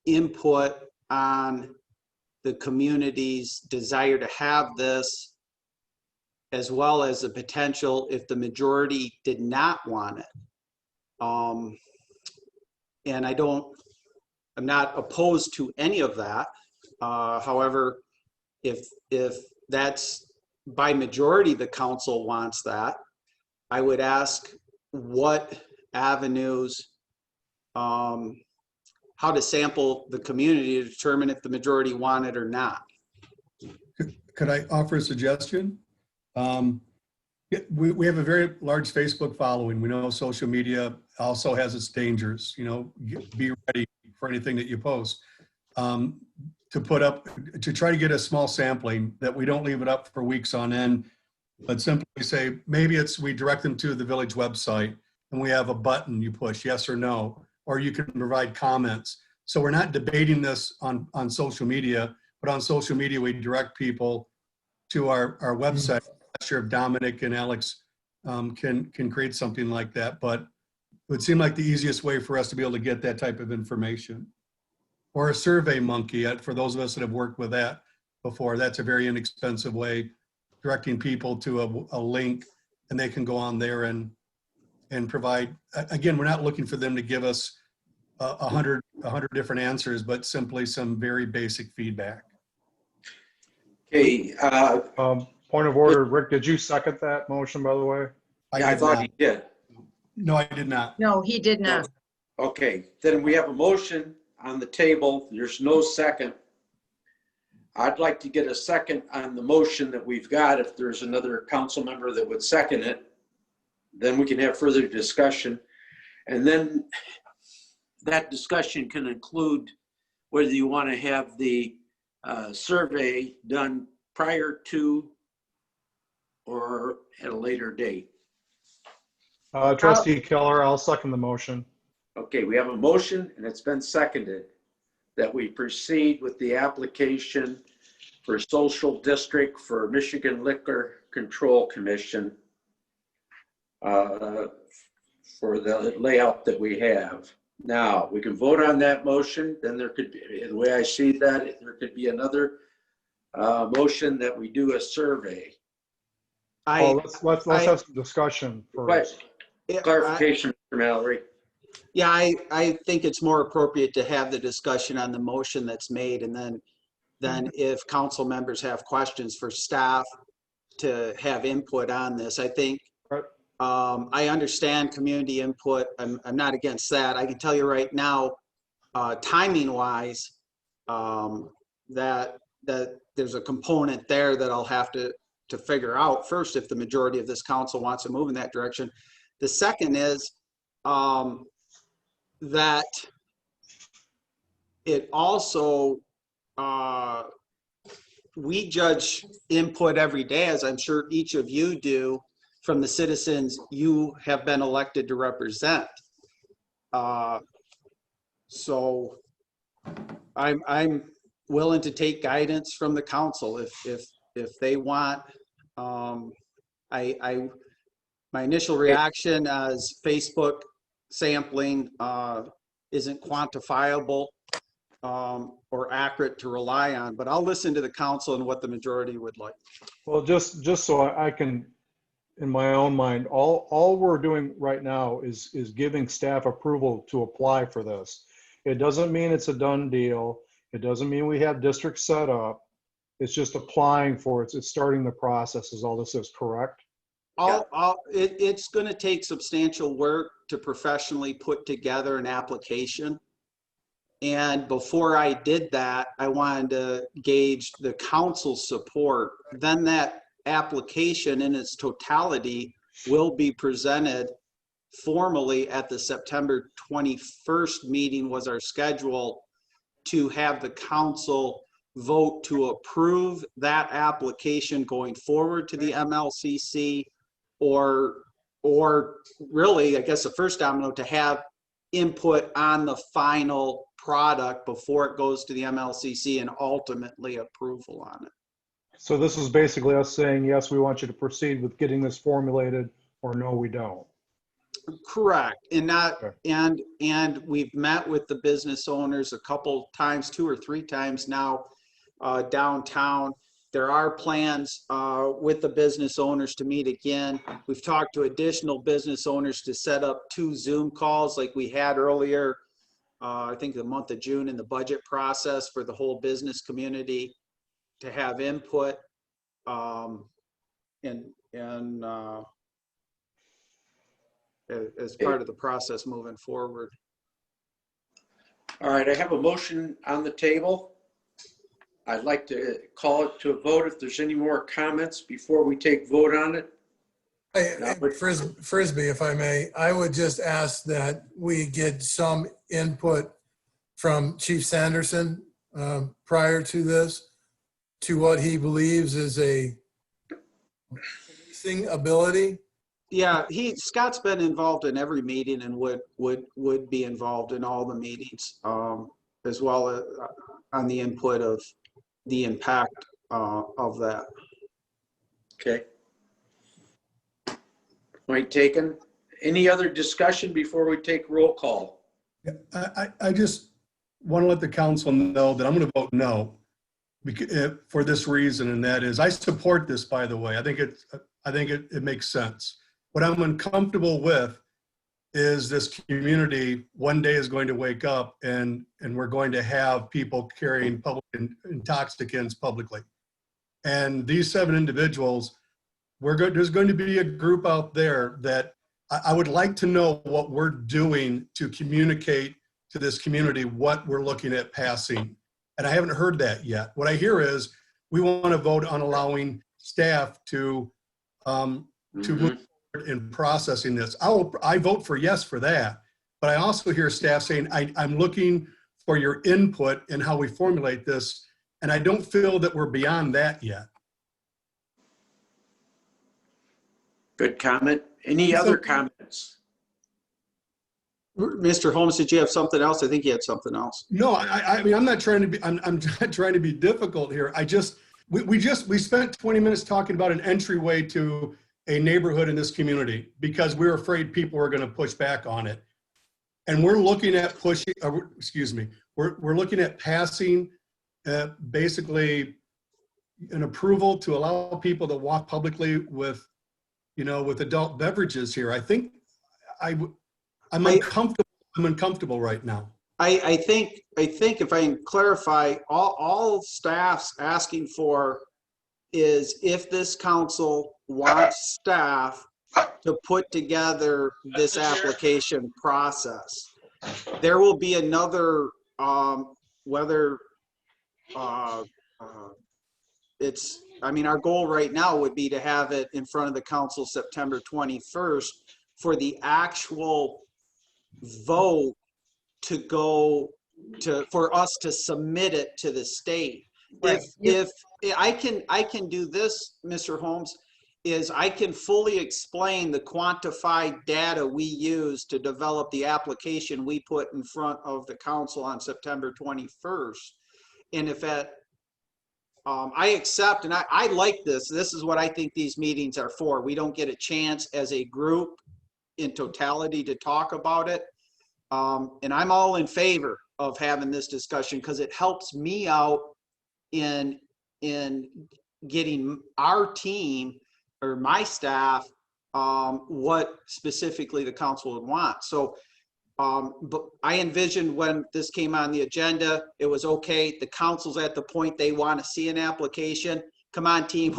input on the community's desire to have this, as well as the potential if the majority did not want it. And I'm not opposed to any of that. However, if that's by majority, the council wants that, I would ask what avenues, how to sample the community to determine if the majority want it or not. Could I offer a suggestion? We have a very large Facebook following. We know social media also has its dangers. Be ready for anything that you post. To try to get a small sampling that we don't leave it up for weeks on end, but simply say, maybe we direct them to the village website and we have a button you push, yes or no, or you can provide comments. So we're not debating this on social media, but on social media, we direct people to our website. I'm not sure if Dominic and Alex can create something like that, but it would seem like the easiest way for us to be able to get that type of information. Or a Survey Monkey, for those of us that have worked with that before. That's a very inexpensive way, directing people to a link, and they can go on there and provide. Again, we're not looking for them to give us 100 different answers, but simply some very basic feedback. Okay, Point of order, Rick, did you second that motion, by the way? I thought he did. No, I did not. No, he did not. Okay, then we have a motion on the table. There's no second. I'd like to get a second on the motion that we've got. If there's another council member that would second it, then we can have further discussion. And then that discussion can include whether you want to have the survey done prior to or at a later date. Trustee Keller, I'll second the motion. Okay, we have a motion and it's been seconded that we proceed with the application for social district for Michigan Liquor Control Commission for the layout that we have. Now, we can vote on that motion. Then there could be, the way I see that, there could be another motion that we do a survey. Let's have some discussion first. Clarification, Mr. Mallory. Yeah, I think it's more appropriate to have the discussion on the motion that's made, and then if council members have questions for staff to have input on this. I think I understand community input. I'm not against that. I can tell you right now, timing wise, that there's a component there that I'll have to figure out first if the majority of this council wants to move in that direction. The second is that it also, we judge input every day, as I'm sure each of you do, from the citizens you have been elected to represent. So I'm willing to take guidance from the council if they want. My initial reaction as Facebook sampling isn't quantifiable or accurate to rely on, but I'll listen to the council and what the majority would like. Well, just so I can, in my own mind, all we're doing right now is giving staff approval to apply for this. It doesn't mean it's a done deal. It doesn't mean we have districts set up. It's just applying for it. It's starting the process is all this is, correct? It's going to take substantial work to professionally put together an application. And before I did that, I wanted to gauge the council's support. Then that application in its totality will be presented formally at the September 21st meeting was our schedule to have the council vote to approve that application going forward to the MLCC, or really, I guess the first domino, to have input on the final product before it goes to the MLCC and ultimately approval on it. So this is basically us saying, yes, we want you to proceed with getting this formulated, or no, we don't. Correct. And not, Okay. and we've met with the business owners a couple times, 2 or 3 times now, downtown. There are plans with the business owners to meet again. We've talked to additional business owners to set up 2 Zoom calls like we had earlier, I think the month of June, in the budget process for the whole business community to have input. As part of the process moving forward. All right, I have a motion on the table. I'd like to call it to a vote if there's any more comments before we take vote on it. Frisbee, if I may, I would just ask that we get some input from Chief Sanderson prior to this, to what he believes is a policing ability. Yeah, Scott's been involved in every meeting and would be involved in all the meetings, as well as on the input of the impact of that. Okay. Point taken. Any other discussion before we take roll call? I just want to let the council know that I'm going to vote no for this reason, and that is I support this, by the way. I think it makes sense. What I'm uncomfortable with is this community one day is going to wake up and we're going to have people carrying public intoxicants publicly. And these 7 individuals, there's going to be a group out there that I would like to know what we're doing to communicate to this community what we're looking at passing. And I haven't heard that yet. What I hear is we want to vote on allowing staff to move in processing this. I vote for yes for that, but I also hear staff saying, I'm looking for your input in how we formulate this, and I don't feel that we're beyond that yet. Good comment. Any other comments? Mr. Holmes, did you have something else? I think you had something else. No, I mean, I'm not trying to be, I'm not trying to be difficult here. We spent 20 minutes talking about an entryway to a neighborhood in this community because we're afraid people are going to push back on it. And we're looking at we're looking at passing basically an approval to allow people to walk publicly with adult beverages here. I think I'm uncomfortable right now. I think if I can clarify, all staff's asking for is if this council wants staff to put together this application process. There will be another, whether our goal right now would be to have it in front of the council September 21st for the actual vote for us to submit it to the state. Right. If I can do this, Mr. Holmes, is I can fully explain the quantified data we use to develop the application we put in front of the council on September 21st. And if I accept, and I like this. This is what I think these meetings are for. We don't get a chance as a group in totality to talk about it. And I'm all in favor of having this discussion because it helps me out in getting our team or my staff what specifically the council would want. So but I envisioned when this came on the agenda, it was okay. The council's at the point they want to see an application. come on team,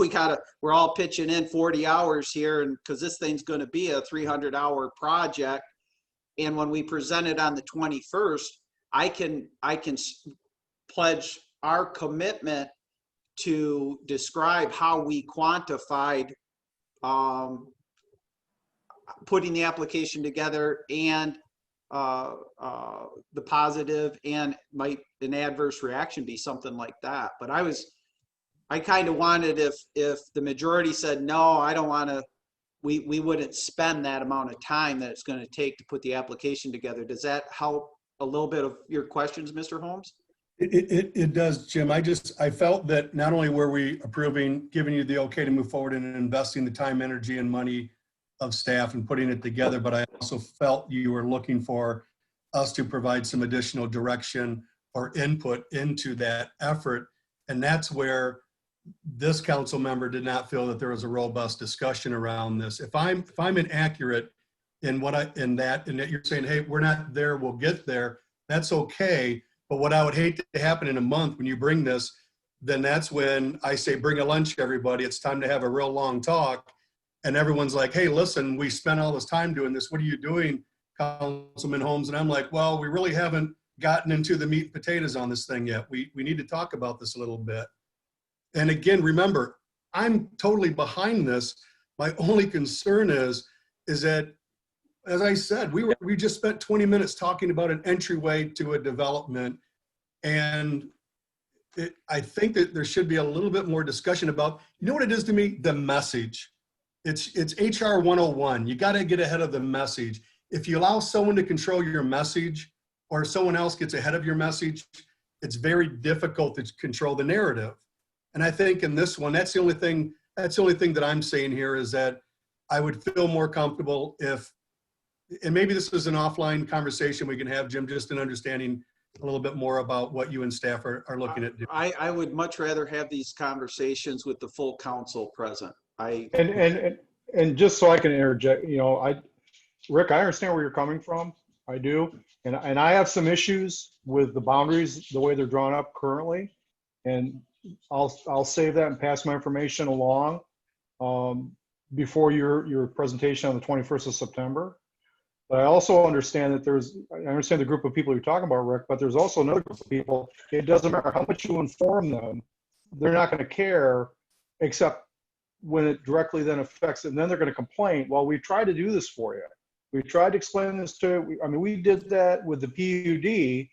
we're all pitching in 40 hours here, and because this thing's going to be a 300-hour project. And when we present it on the 21st, I can pledge our commitment to describe how we quantified putting the application together, and the positive and might an adverse reaction be something like that. But I kind of wanted, if the majority said, no, I don't want to, we wouldn't spend that amount of time that it's going to take to put the application together. Does that help a little bit of your questions, Mr. Holmes? It does, Jim. I felt that not only were we approving, giving you the okay to move forward and investing the time, energy, and money of staff and putting it together, but I also felt you were looking for us to provide some additional direction or input into that effort. And that's where this council member did not feel that there was a robust discussion around this. If I'm inaccurate in that you're saying, hey, we're not there, we'll get there, that's okay. But what I would hate to happen in a month when you bring this, then that's when I say, bring a lunch, everybody. It's time to have a real long talk. And everyone's like, hey, listen, we spent all this time doing this. What are you doing, Councilman Holmes? And I'm like, well, we really haven't gotten into the meat and potatoes on this thing yet. We need to talk about this a little bit. And again, remember, I'm totally behind this. My only concern is that, as I said, we just spent 20 minutes talking about an entryway to a development. And I think that there should be a little bit more discussion about, you know what it is to me? The message. It's HR 101. You got to get ahead of the message. If you allow someone to control your message, or someone else gets ahead of your message, it's very difficult to control the narrative. And I think in this one, that's the only thing that I'm saying here, is that I would feel more comfortable if, and maybe this is an offline conversation we can have, Jim, just in understanding a little bit more about what you and staff are looking at doing. I would much rather have these conversations with the full council present. And just so I can interject, Rick, I understand where you're coming from. I do. And I have some issues with the boundaries, the way they're drawn up currently. And I'll save that and pass my information along before your presentation on the 21st of September. But I also understand that I understand the group of people you're talking about, Rick, but there's also another group of people. It doesn't matter how much you inform them, they're not going to care, except when it directly then affects it. And then they're going to complain, well, we tried to do this for you. We tried to explain this we did that with the PUD,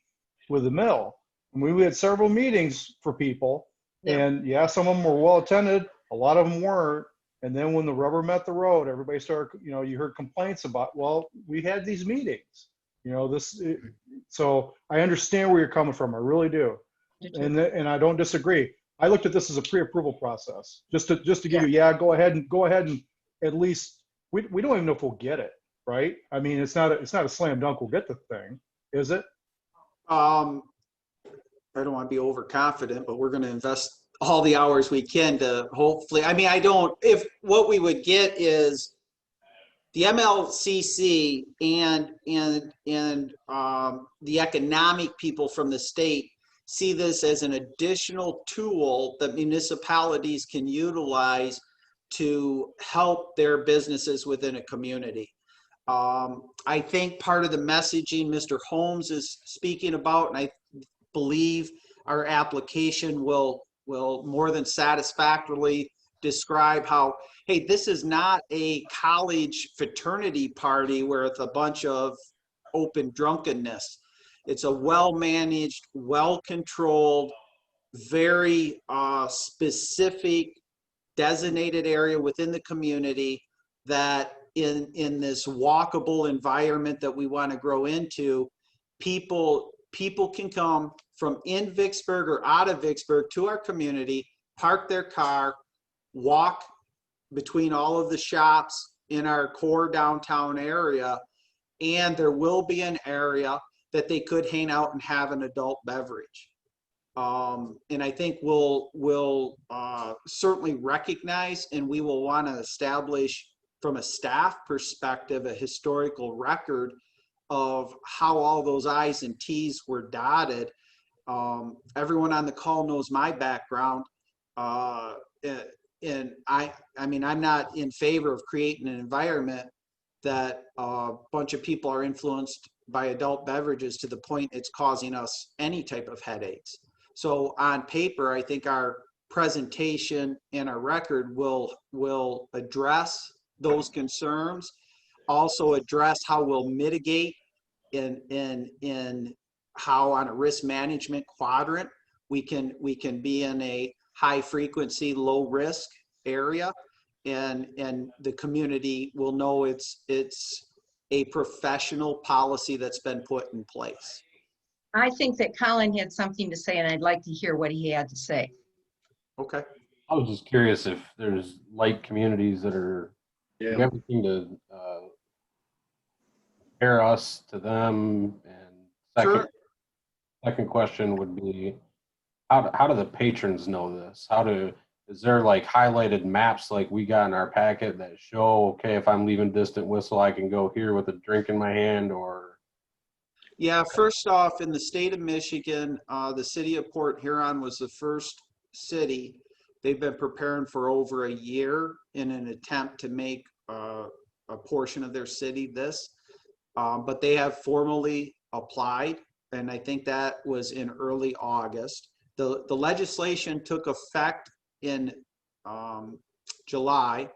with the mill. And we had several meetings for people. Yeah. And yeah, some of them were well attended. A lot of them weren't. And then when the rubber met the road, everybody started, you heard complaints about, well, we had these meetings, so I understand where you're coming from. I really do. And I don't disagree. I looked at this as a pre-approval process, just to give you, go ahead and at least, we don't even know if we'll get it, right? I mean, it's not a slam dunk. We'll get the thing, is it? I don't want to be overconfident, but we're going to invest all the hours we can to hopefully, if what we would get is the MLCC and the economic people from the state see this as an additional tool that municipalities can utilize to help their businesses within a community. I think part of the messaging Mr. Holmes is speaking about, and I believe our application will more than satisfactorily describe how, hey, this is not a college fraternity party where it's a bunch of open drunkenness. It's a well-managed, well-controlled, very specific designated area within the community that in this walkable environment that we want to grow into, people can come from in Vicksburg or out of Vicksburg to our community, park their car, walk between all of the shops in our core downtown area, and there will be an area that they could hang out and have an adult beverage. And I think we'll certainly recognize, and we will want to establish from a staff perspective, a historical record of how all those I's and T's were dotted. Everyone on the call knows my background. and I mean, I'm not in favor of creating an environment that a bunch of people are influenced by adult beverages to the point it's causing us any type of headaches. So on paper, I think our presentation and our record will address those concerns, also address how we'll mitigate in how on a risk management quadrant we can be in a high frequency, low risk area, and the community will know it's a professional policy that's been put in place. I think that Colin had something to say, and I'd like to hear what he had to say. Okay. I was just curious if there's like communities that are, do you have anything to compare us to them? And Sure. second question would be, how do the patrons know this? Is there like highlighted maps like we got in our packet that show, okay, if I'm leaving Distant Whistle, I can go here with a drink in my hand? Or Yeah, first off, in the state of Michigan, the city of Port Huron was the first city. They've been preparing for over a year in an attempt to make a portion of their city this, but they have formally applied, and I think that was in early August. The legislation took effect in July.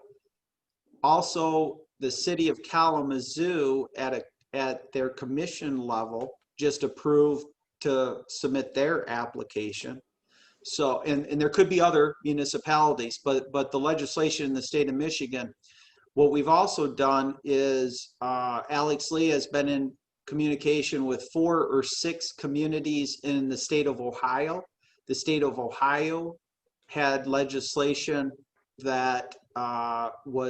Also, the city of Kalamazoo at their commission level just approved to submit their application. So, and there could be other municipalities, but the legislation in the state of Michigan. What we've also done is Alex Lee has been in communication with 4 or 6 communities in the state of Ohio. The state of Ohio had legislation that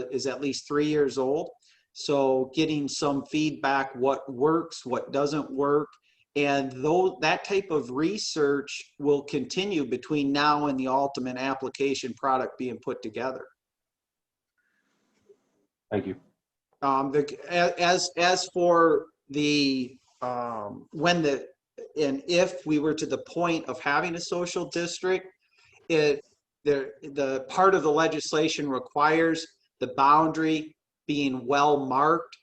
is at least 3 years old. So getting some feedback, what works, what doesn't work, and that type of research will continue between now and the ultimate application product being put together. thank you. As for the when and if we were to the point of having a social district, the part of the legislation requires the boundary being well marked,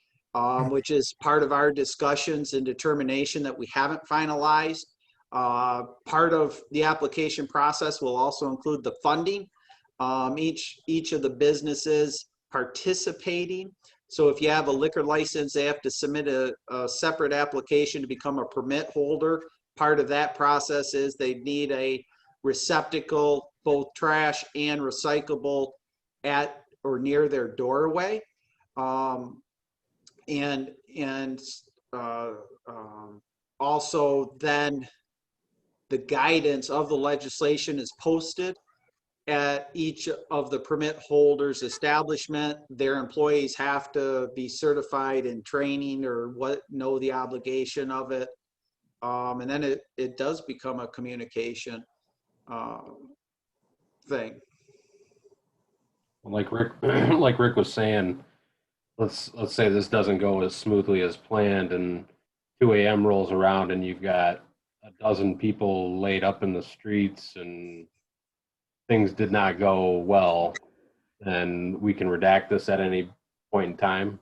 which is part of our discussions and determination that we haven't finalized. Part of the application process will also include the funding. Each of the businesses participating. So if you have a liquor license, they have to submit a separate application to become a permit holder. Part of that process is they need a receptacle, both trash and recyclable, at or near their doorway. Also then the guidance of the legislation is posted at each of the permit holders' establishment. Their employees have to be certified in training or know the obligation of it. And then it does become a communication thing. Like Rick was saying, let's say this doesn't go as smoothly as planned, and 2 a.m. rolls around and you've got a dozen people laid up in the streets and things did not go well, and we can redact this at any point in time.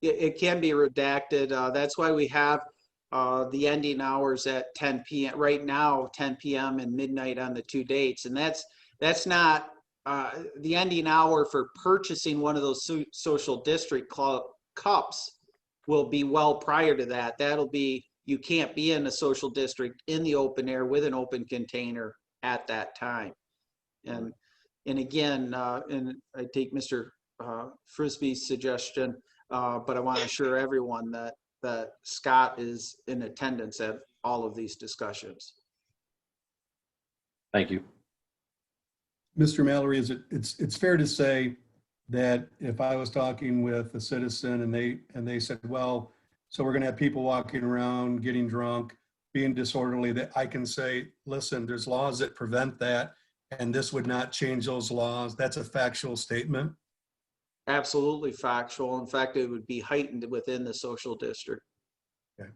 It can be redacted. That's why we have the ending hours at 10 p.m. right now, 10 p.m. and midnight on the 2 dates. And that's not the ending hour for purchasing one of those social district club cups will be well prior to that. That'll be, you can't be in a social district in the open air with an open container at that time. And again, and I take Mr. Frisbee's suggestion, but I want to assure everyone that Scott is in attendance at all of these discussions. Thank you. Mr. Mallory, it's fair to say that if I was talking with a citizen and they said, well, so we're going to have people walking around getting drunk, being disorderly, that I can say, listen, there's laws that prevent that, and this would not change those laws. That's a factual statement. Absolutely factual. In fact, it would be heightened within the social district. Okay.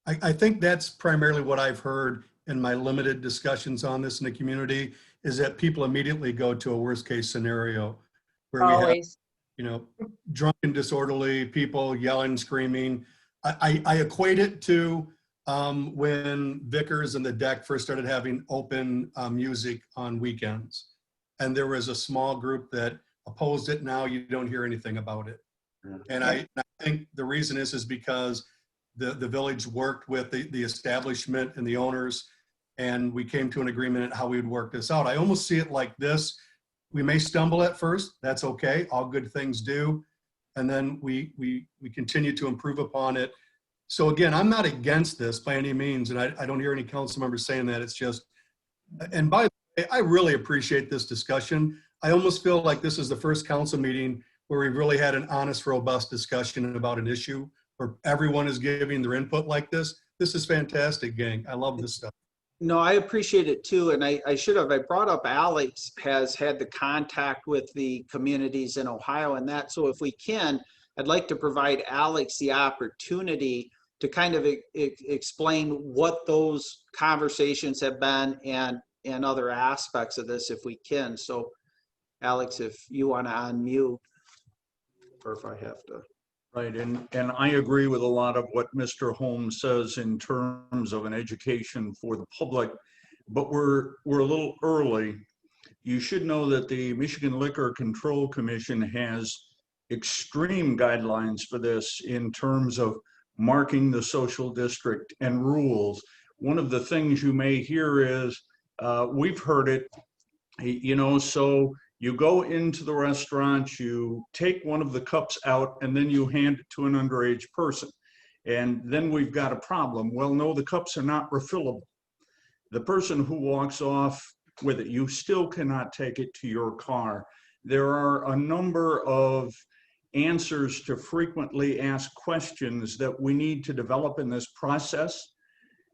I think that's primarily what I've heard in my limited discussions on this in the community is that people immediately go to a worst case scenario where we have, Always. drunk and disorderly people yelling, screaming. I equate it to when Vickers and the Deck first started having open music on weekends. And there was a small group that opposed it. Now you don't hear anything about it. And I think the reason is because the village worked with the establishment and the owners, and we came to an agreement on how we would work this out. I almost see it like this. We may stumble at first. That's okay. All good things do. And then we continue to improve upon it. So again, I'm not against this by any means, and I don't hear any council members saying that. It's just, and by the way, I really appreciate this discussion. I almost feel like this is the first council meeting where we've really had an honest, robust discussion about an issue where everyone is giving their input like this. This is fantastic, gang. I love this stuff. No, I appreciate it too. And I should have, I brought up Alex has had the contact with the communities in Ohio and that. So if we can, I'd like to provide Alex the opportunity to kind of explain what those conversations have been and other aspects of this if we can. So Alex, if you want to unmute, or if I have to. Right, and I agree with a lot of what Mr. Holmes says in terms of an education for the public, but we're a little early. You should know that the Michigan Liquor Control Commission has extreme guidelines for this in terms of marking the social district and rules. One of the things you may hear is, we've heard it, so you go into the restaurant, you take one of the cups out, and then you hand it to an underage person. And then we've got a problem. Well, no, the cups are not refillable. The person who walks off with it, you still cannot take it to your car. There are a number of answers to frequently asked questions that we need to develop in this process.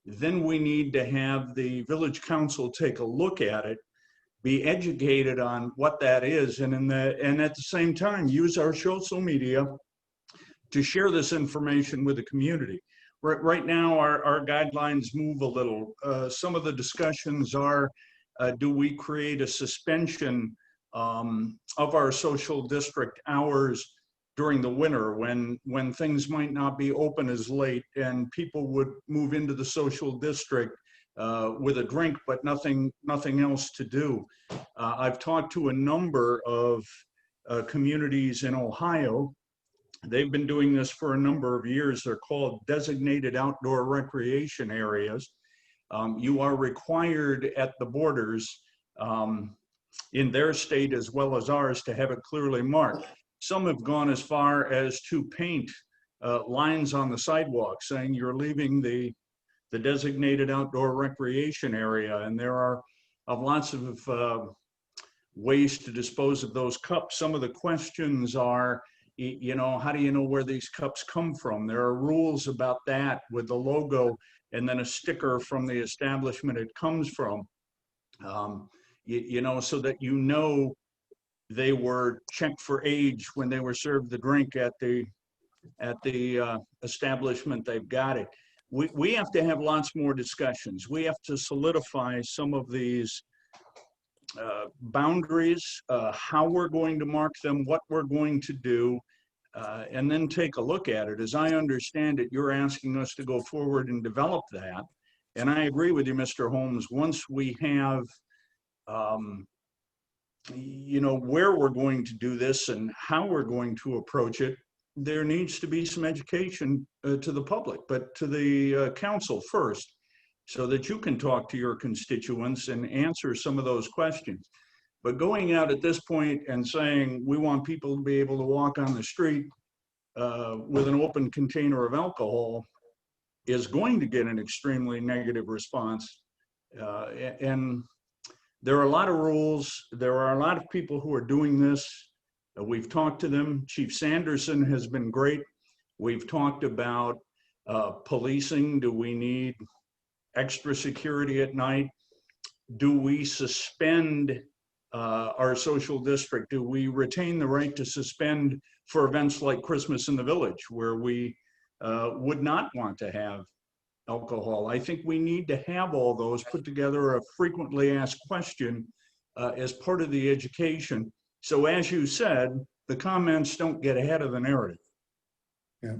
Then we need to have the village council take a look at it, be educated on what that is, and at the same time use our social media to share this information with the community. Right now, our guidelines move a little. Some of the discussions are, do we create a suspension of our social district hours during the winter when things might not be open as late and people would move into the social district with a drink, but nothing else to do. I've talked to a number of communities in Ohio. They've been doing this for a number of years. They're called designated outdoor recreation areas. You are required at the borders in their state as well as ours to have it clearly marked. Some have gone as far as to paint lines on the sidewalk saying you're leaving the designated outdoor recreation area, and there are lots of ways to dispose of those cups. Some of the questions are, how do you know where these cups come from? There are rules about that with the logo and then a sticker from the establishment it comes from, so that they were checked for age when they were served the drink at the establishment they've got it. We have to have lots more discussions. We have to solidify some of these boundaries, how we're going to mark them, what we're going to do, and then take a look at it. As I understand it, you're asking us to go forward and develop that. And I agree with you, Mr. Holmes. Once we have, where we're going to do this and how we're going to approach it, there needs to be some education to the public, but to the council first, so that you can talk to your constituents and answer some of those questions. But going out at this point and saying we want people to be able to walk on the street with an open container of alcohol is going to get an extremely negative response. And there are a lot of rules. There are a lot of people who are doing this. We've talked to them. Chief Sanderson has been great. We've talked about policing. Do we need extra security at night? Do we suspend our social district? Do we retain the right to suspend for events like Christmas in the Village, where we would not want to have alcohol. I think we need to have all those put together, a frequently asked question as part of the education. So as you said, the comments don't get ahead of the narrative. Yeah.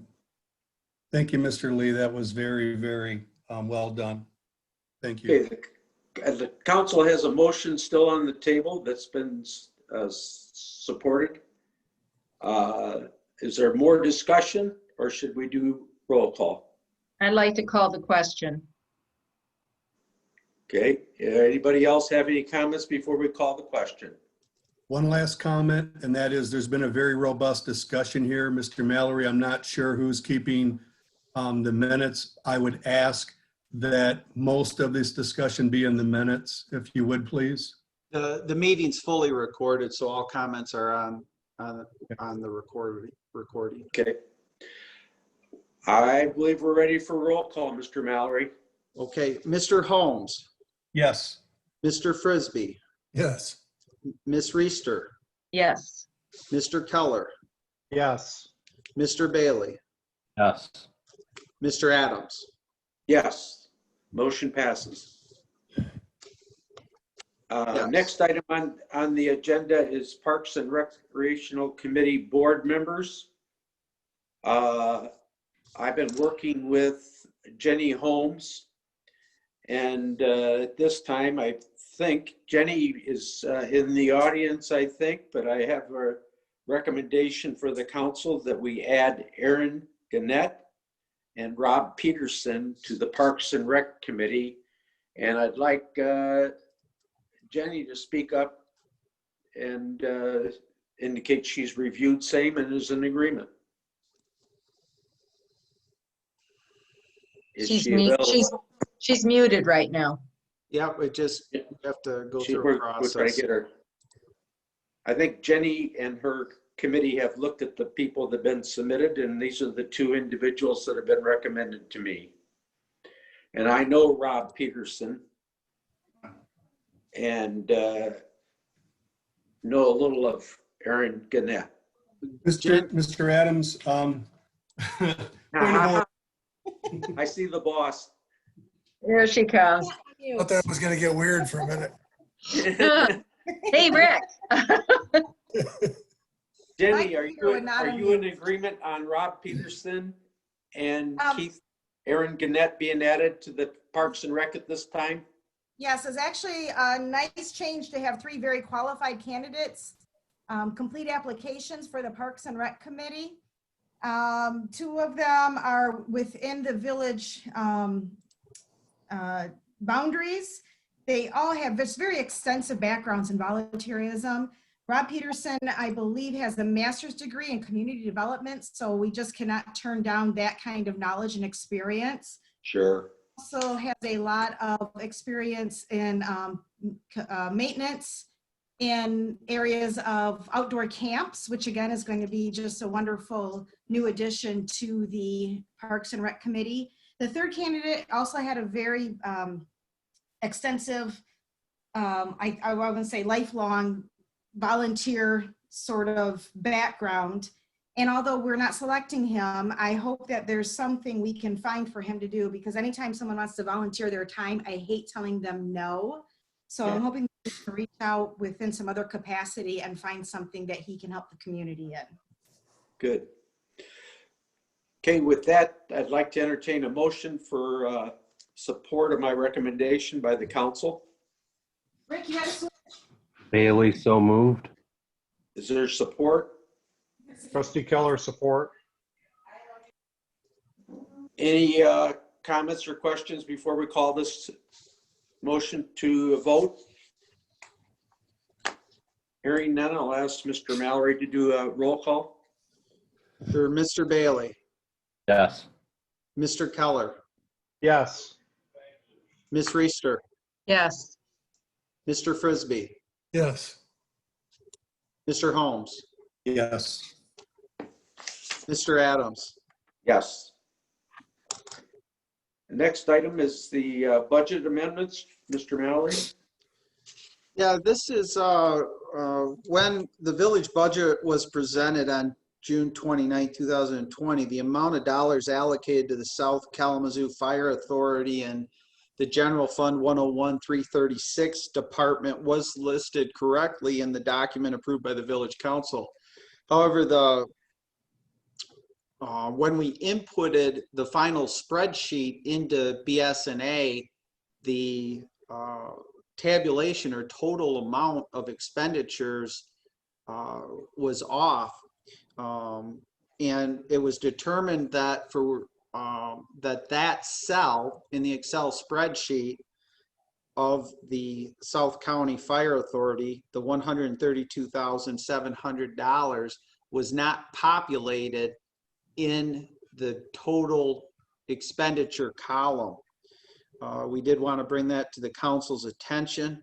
Thank you, Mr. Lee. That was very, very well done. Thank you. Okay, the council has a motion still on the table that's been supported. Is there more discussion or should we do roll call? I'd like to call the question. Okay, anybody else have any comments before we call the question? One last comment, and that is there's been a very robust discussion here. Mr. Mallory, I'm not sure who's keeping the minutes. I would ask that most of this discussion be in the minutes, if you would, please. The meeting's fully recorded, so all comments are on the recording. Okay. I believe we're ready for roll call, Mr. Mallory. Okay, Mr. Holmes, Yes. Mr. Frisbee, Yes. Ms. Reister, Yes. Mr. Keller, Yes. Mr. Bailey, Yes. Mr. Adams. Yes, motion passes. Yes. Next item on the agenda is Parks and Recreational Committee board members. I've been working with Jenny Holmes, and at this time, I think Jenny is in the audience, I think, but I have a recommendation for the council that we add Aaron Gannett and Rob Peterson to the Parks and Rec Committee. And I'd like Jenny to speak up and indicate she's reviewed same and is in agreement. Is she available? She's muted right now. Yeah, we just have to go through a We're trying to process. get her. I think Jenny and her committee have looked at the people that have been submitted, and these are the two individuals that have been recommended to me. And I know Rob Peterson and know a little of Aaron Gannett. Mr. Adams, point of order. I see the boss. There she comes. I thought that was gonna get weird for a minute. Hey, Rick. Jenny, are you in agreement on Rob Peterson and Aaron Gannett being added to the Parks and Rec at this time? Yes, it's actually a nice change to have three very qualified candidates complete applications for the Parks and Rec Committee. Two of them are within the village boundaries. They all have this very extensive backgrounds in volunteerism. Rob Peterson, I believe, has a master's degree in community development, so we just cannot turn down that kind of knowledge and experience. Sure. Also has a lot of experience in maintenance in areas of outdoor camps, which again is going to be just a wonderful new addition to the Parks and Rec Committee. The third candidate also had a very extensive, I wouldn't say lifelong volunteer sort of background. And although we're not selecting him, I hope that there's something we can find for him to do, because anytime someone wants to volunteer their time, I hate telling them no. So I'm hoping to reach out within some other capacity and find something that he can help the community in. Good. Okay, with that, I'd like to entertain a motion for support of my recommendation by the council. Rick, you had a switch? Bailey, so moved. Is there support? Trustee Keller, support. Any comments or questions before we call this motion to a vote? Hearing none, I'll ask Mr. Mallory to do a roll call. For Mr. Bailey, Yes. Mr. Keller, Yes. Ms. Reister, Yes. Mr. Frisbee, Yes. Mr. Holmes, Yes. Mr. Adams. Yes. The next item is the budget amendments. Mr. Mallory? Yeah, this is when the village budget was presented on June 29, 2020, the amount of dollars allocated to the South Kalamazoo Fire Authority and the General Fund 101-336 department was listed correctly in the document approved by the Village Council. However, when we inputted the final spreadsheet into BSNA, the tabulation or total amount of expenditures was off. And it was determined that for that cell in the Excel spreadsheet of the South County Fire Authority, the $132,700 was not populated in the total expenditure column. We did want to bring that to the council's attention.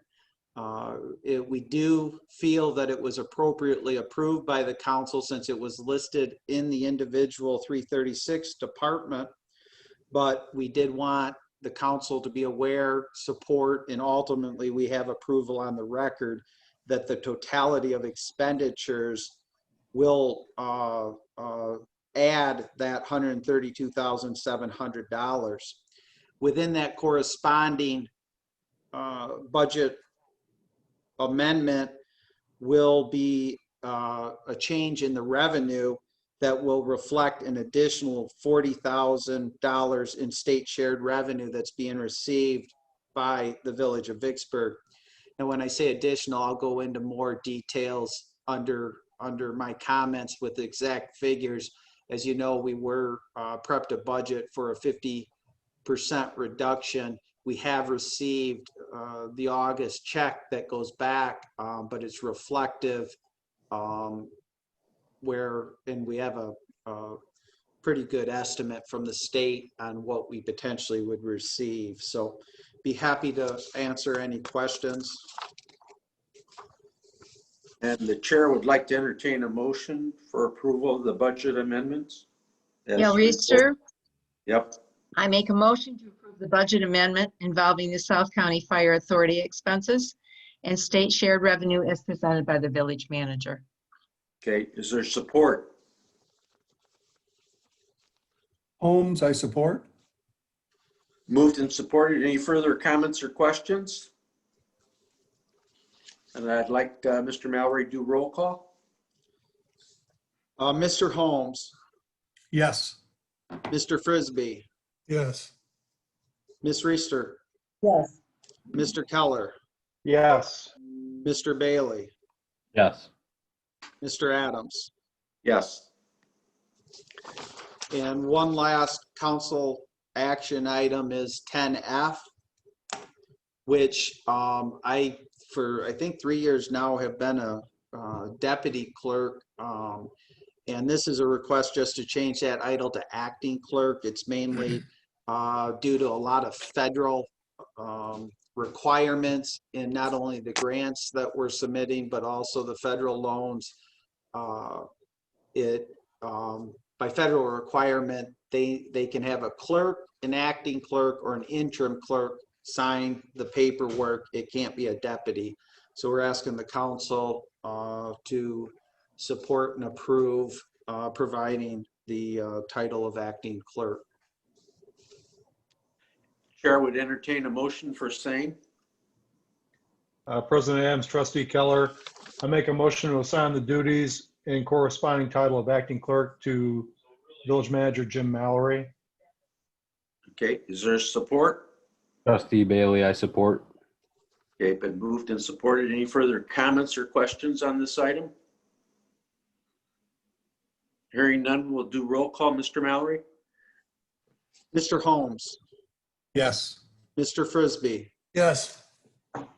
We do feel that it was appropriately approved by the council since it was listed in the individual 336 department, but we did want the council to be aware, support, and ultimately we have approval on the record that the totality of expenditures will add that $132,700. Within that corresponding budget amendment will be a change in the revenue that will reflect an additional $40,000 in state shared revenue that's being received by the Village of Vicksburg. And when I say additional, I'll go into more details under my comments with exact figures. As you know, we were prepped a budget for a 50% reduction. We have received the August check that goes back, but it's reflective and we have a pretty good estimate from the state on what we potentially would receive. So be happy to answer any questions. And the chair would like to entertain a motion for approval of the budget amendments. Yeah, Reister, Yep. I make a motion to approve the budget amendment involving the South County Fire Authority expenses and state shared revenue as presented by the village manager. Okay, is there support? Holmes, I support. Moved and supported. Any further comments or questions? And I'd like Mr. Mallory to do roll call. Mr. Holmes, Yes. Mr. Frisbee, Yes. Ms. Reister, Yes. Mr. Keller, Yes. Mr. Bailey, Yes. Mr. Adams. Yes. And one last council action item is 10F, which I think 3 years now have been a deputy clerk. And this is a request just to change that title to acting clerk. It's mainly due to a lot of federal requirements in not only the grants that we're submitting, but also the federal loans. By federal requirement, they can have a clerk, an acting clerk, or an interim clerk sign the paperwork. It can't be a deputy. So we're asking the council to support and approve providing the title of acting clerk. Chair would entertain a motion for same. President Adams, Trustee Keller, I make a motion to assign the duties and corresponding title of acting clerk to Village Manager Jim Mallory. Okay, is there support? Trustee Bailey, I support. Okay, been moved and supported. Any further comments or questions on this item? Hearing none, we'll do roll call. Mr. Mallory? Mr. Holmes, Yes. Mr. Frisbee, Yes.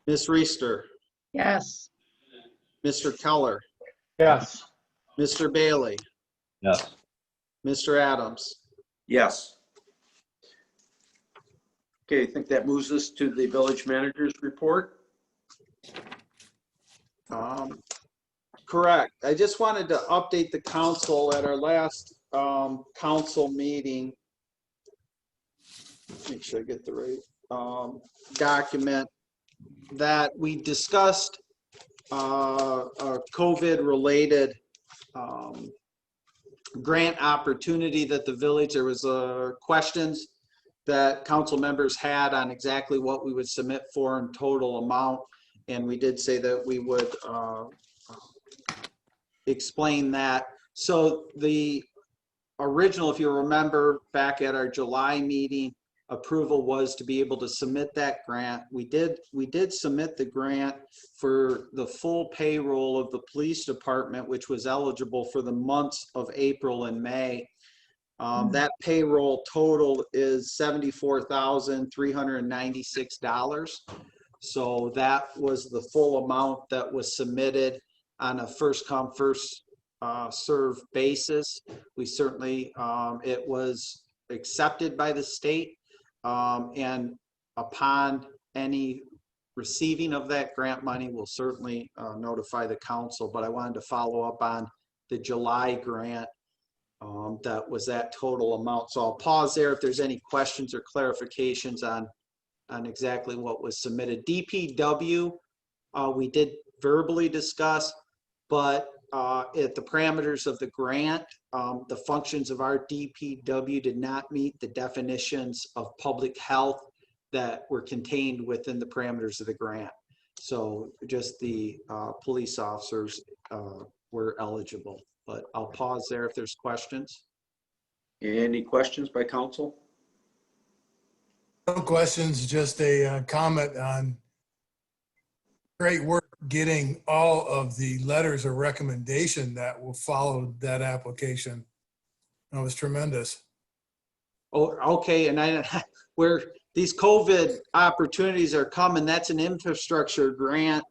Ms. Reister, Yes. Mr. Keller, Yes. Mr. Bailey, Yes. Mr. Adams. Yes. Okay, I think that moves us to the village manager's report. Correct. I just wanted to update the council at our last council meeting. Make sure I get the right document that we discussed a COVID-related grant opportunity that the village, there was questions that council members had on exactly what we would submit for in total amount. And we did say that we would explain that. So the original, if you remember back at our July meeting, approval was to be able to submit that grant. We did submit the grant for the full payroll of the police department, which was eligible for the months of April and May. That payroll total is $74,396. So that was the full amount that was submitted on a first come, first serve basis. We certainly, it was accepted by the state. And upon any receiving of that grant money, we'll certainly notify the council. But I wanted to follow up on the July grant. That was that total amount. So I'll pause there if there's any questions or clarifications on exactly what was submitted. DPW, we did verbally discuss, but at the parameters of the grant, the functions of our DPW did not meet the definitions of public health that were contained within the parameters of the grant. So just the police officers were eligible. But I'll pause there if there's questions. Any questions by council? No questions, just a comment on great work getting all of the letters of recommendation that will follow that application. That was tremendous. Oh, okay, and where these COVID opportunities are coming, that's an infrastructure grant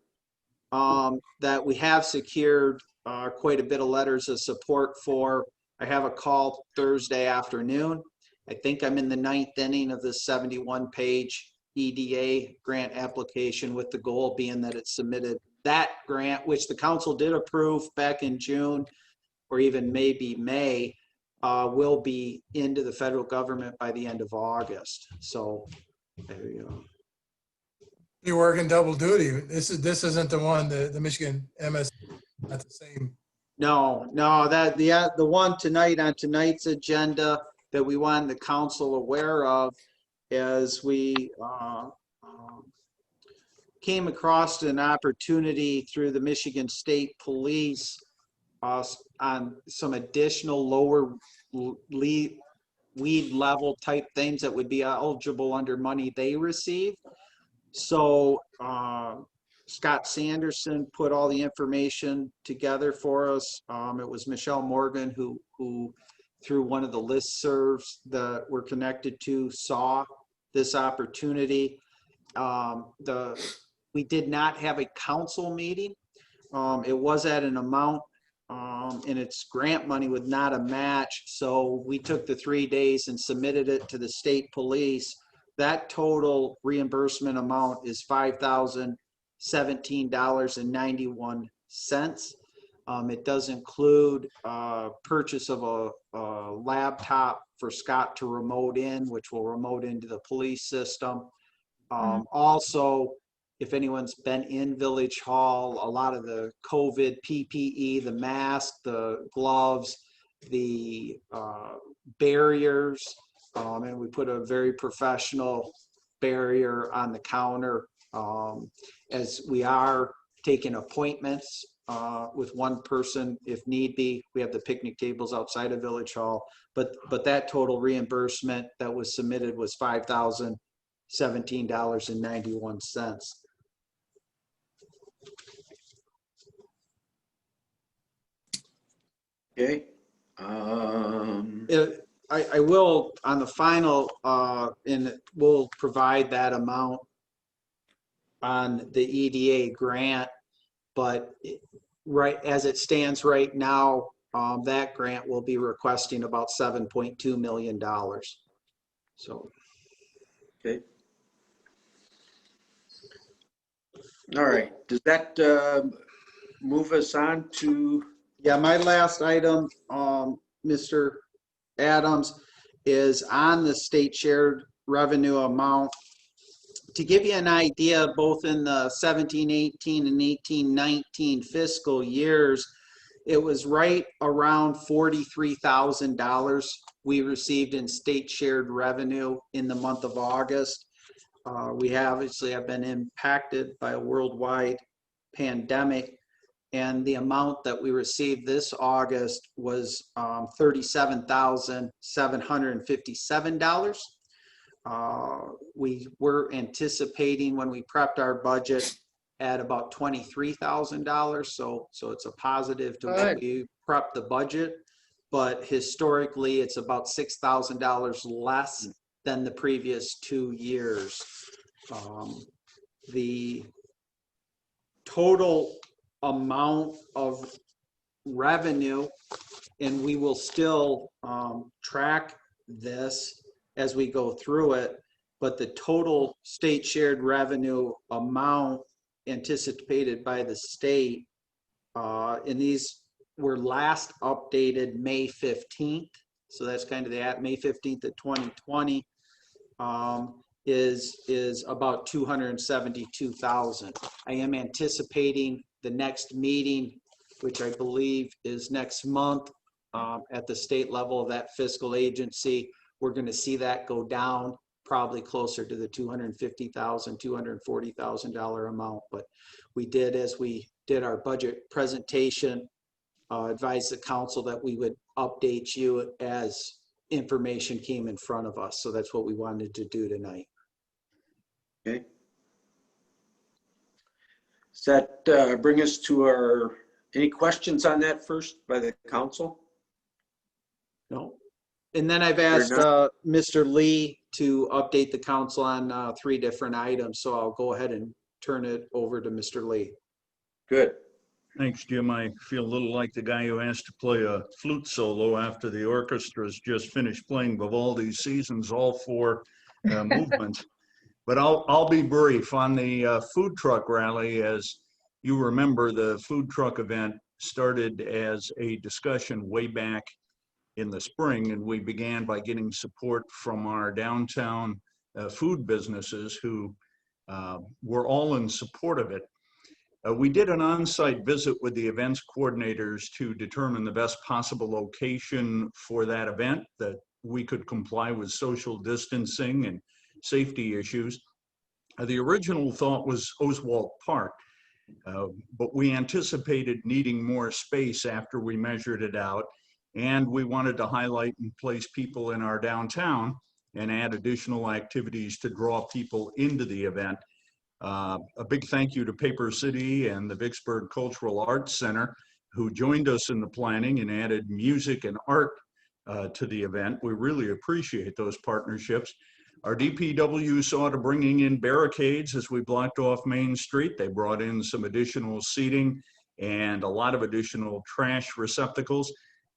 that we have secured quite a bit of letters of support for. I have a call Thursday afternoon. I think I'm in the 9th inning of this 71-page EDA grant application, with the goal being that it's submitted. That grant, which the council did approve back in June or even maybe May, will be into the federal government by the end of August. So there you go. You're working double duty. This isn't the one, the Michigan MS, not the same. No, that the one tonight on tonight's agenda that we want the council aware of is we came across an opportunity through the Michigan State Police on some additional lower weed level type things that would be eligible under money they receive. So Scott Sanderson put all the information together for us. It was Michelle Morgan who through one of the listservs that we're connected to saw this opportunity. We did not have a council meeting. It was at an amount and it's grant money with not a match. So we took the 3 days and submitted it to the state police. That total reimbursement amount is $5,017.91. It does include purchase of a laptop for Scott to remote in, which will remote into the police system. Also, if anyone's been in Village Hall, a lot of the COVID PPE, the mask, the gloves, the barriers, and we put a very professional barrier on the counter, as we are taking appointments with one person if need be. We have the picnic tables outside of Village Hall, but that total reimbursement that was submitted was $5,017.91. Okay. I will on the final, and we'll provide that amount on the EDA grant, but right as it stands right now, that grant will be requesting about $7.2 million. So. Okay. All right. Does that move us on to? Yeah, my last item, Mr. Adams, is on the state shared revenue amount. To give you an idea, both in the 17-18 and 18-19 fiscal years, it was right around $43,000 we received in state shared revenue in the month of August. We obviously have been impacted by a worldwide pandemic, and the amount that we received this August was $37,757. We were anticipating when we prepped our budget at about $23,000, so it's a positive to what we prepped the budget, but historically it's about $6,000 less than the previous 2 years. The total amount of revenue, and we will still track this as we go through it, but the total state shared revenue amount anticipated by the state, and these were last updated May 15th. So that's kind of the May 15th of 2020, is about 272,000. I am anticipating the next meeting, which I believe is next month, at the state level of that fiscal agency. We're going to see that go down probably closer to the $250,000, $240,000 amount. But we did, as we did our budget presentation, advise the council that we would update you as information came in front of us. So that's what we wanted to do tonight. Okay. Does that bring us to our, any questions on that first by the council? No. And then I've asked Mr. Lee to update the council on 3 different items. So I'll go ahead and turn it over to Mr. Lee. Good. Thanks, Jim. I feel a little like the guy who has to play a flute solo after the orchestra's just finished playing Vivaldi's Seasons, all 4 movements. But I'll be brief on the food truck rally. As you remember, the food truck event started as a discussion way back in the spring, and we began by getting support from our downtown food businesses who were all in support of it. We did an on-site visit with the events coordinators to determine the best possible location for that event, that we could comply with social distancing and safety issues. The original thought was Oswald Park, but we anticipated needing more space after we measured it out, and we wanted to highlight and place people in our downtown and add additional activities to draw people into the event. A big thank you to Paper City and the Vicksburg Cultural Arts Center, who joined us in the planning and added music and art to the event. We really appreciate those partnerships. Our DPW saw to bringing in barricades as we blocked off Main Street. They brought in some additional seating and a lot of additional trash receptacles,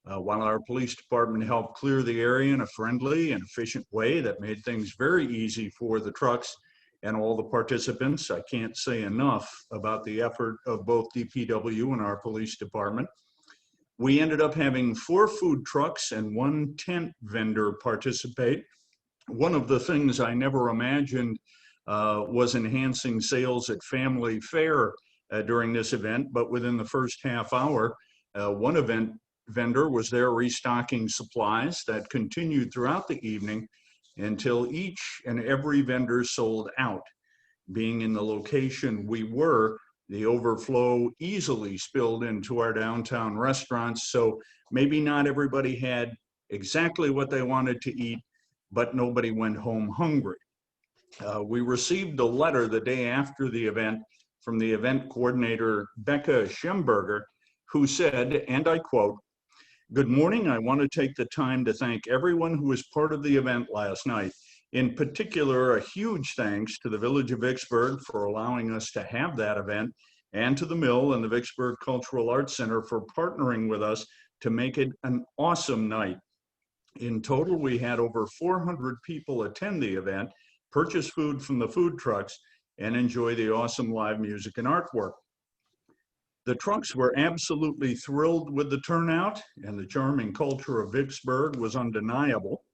while our police department helped clear the area in a friendly and efficient way that made things very easy for the trucks and all the participants. I can't say enough about the effort of both DPW and our police department. We ended up having 4 food trucks and 1 tent vendor participate. One of the things I never imagined was enhancing sales at Family Fair during this event, but within the first half hour, one event vendor was there restocking supplies that continued throughout the evening until each and every vendor sold out. Being in the location we were, the overflow easily spilled into our downtown restaurants, so maybe not everybody had exactly what they wanted to eat, but nobody went home hungry. We received a letter the day after the event from the event coordinator, Becca Schemberger, who said, and I quote, "Good morning. I want to take the time to thank everyone who was part of the event last night. In particular, a huge thanks to the Village of Vicksburg for allowing us to have that event, and to the Mill and the Vicksburg Cultural Arts Center for partnering with us to make it an awesome night. In total, we had over 400 people attend the event, purchase food from the food trucks, and enjoy the awesome live music and artwork. The trucks were absolutely thrilled with the turnout, and the charming culture of Vicksburg was undeniable.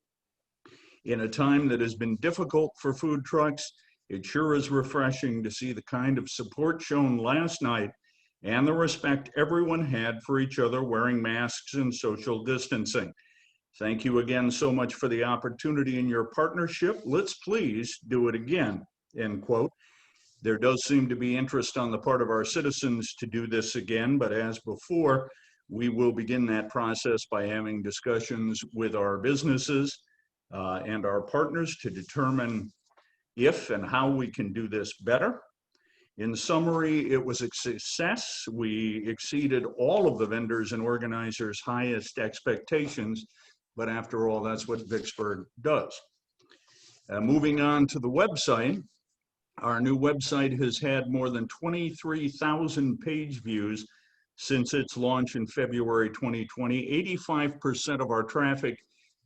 In a time that has been difficult for food trucks, it sure is refreshing to see the kind of support shown last night and the respect everyone had for each other, wearing masks and social distancing. Thank you again so much for the opportunity and your partnership. Let's please do it again, end quote. There does seem to be interest on the part of our citizens to do this again, but as before, we will begin that process by having discussions with our businesses and our partners to determine if and how we can do this better. In summary, it was a success. We exceeded all of the vendors and organizers' highest expectations, but after all, that's what Vicksburg does. Moving on to the website, our new website has had more than 23,000 page views since its launch in February 2020. 85% of our traffic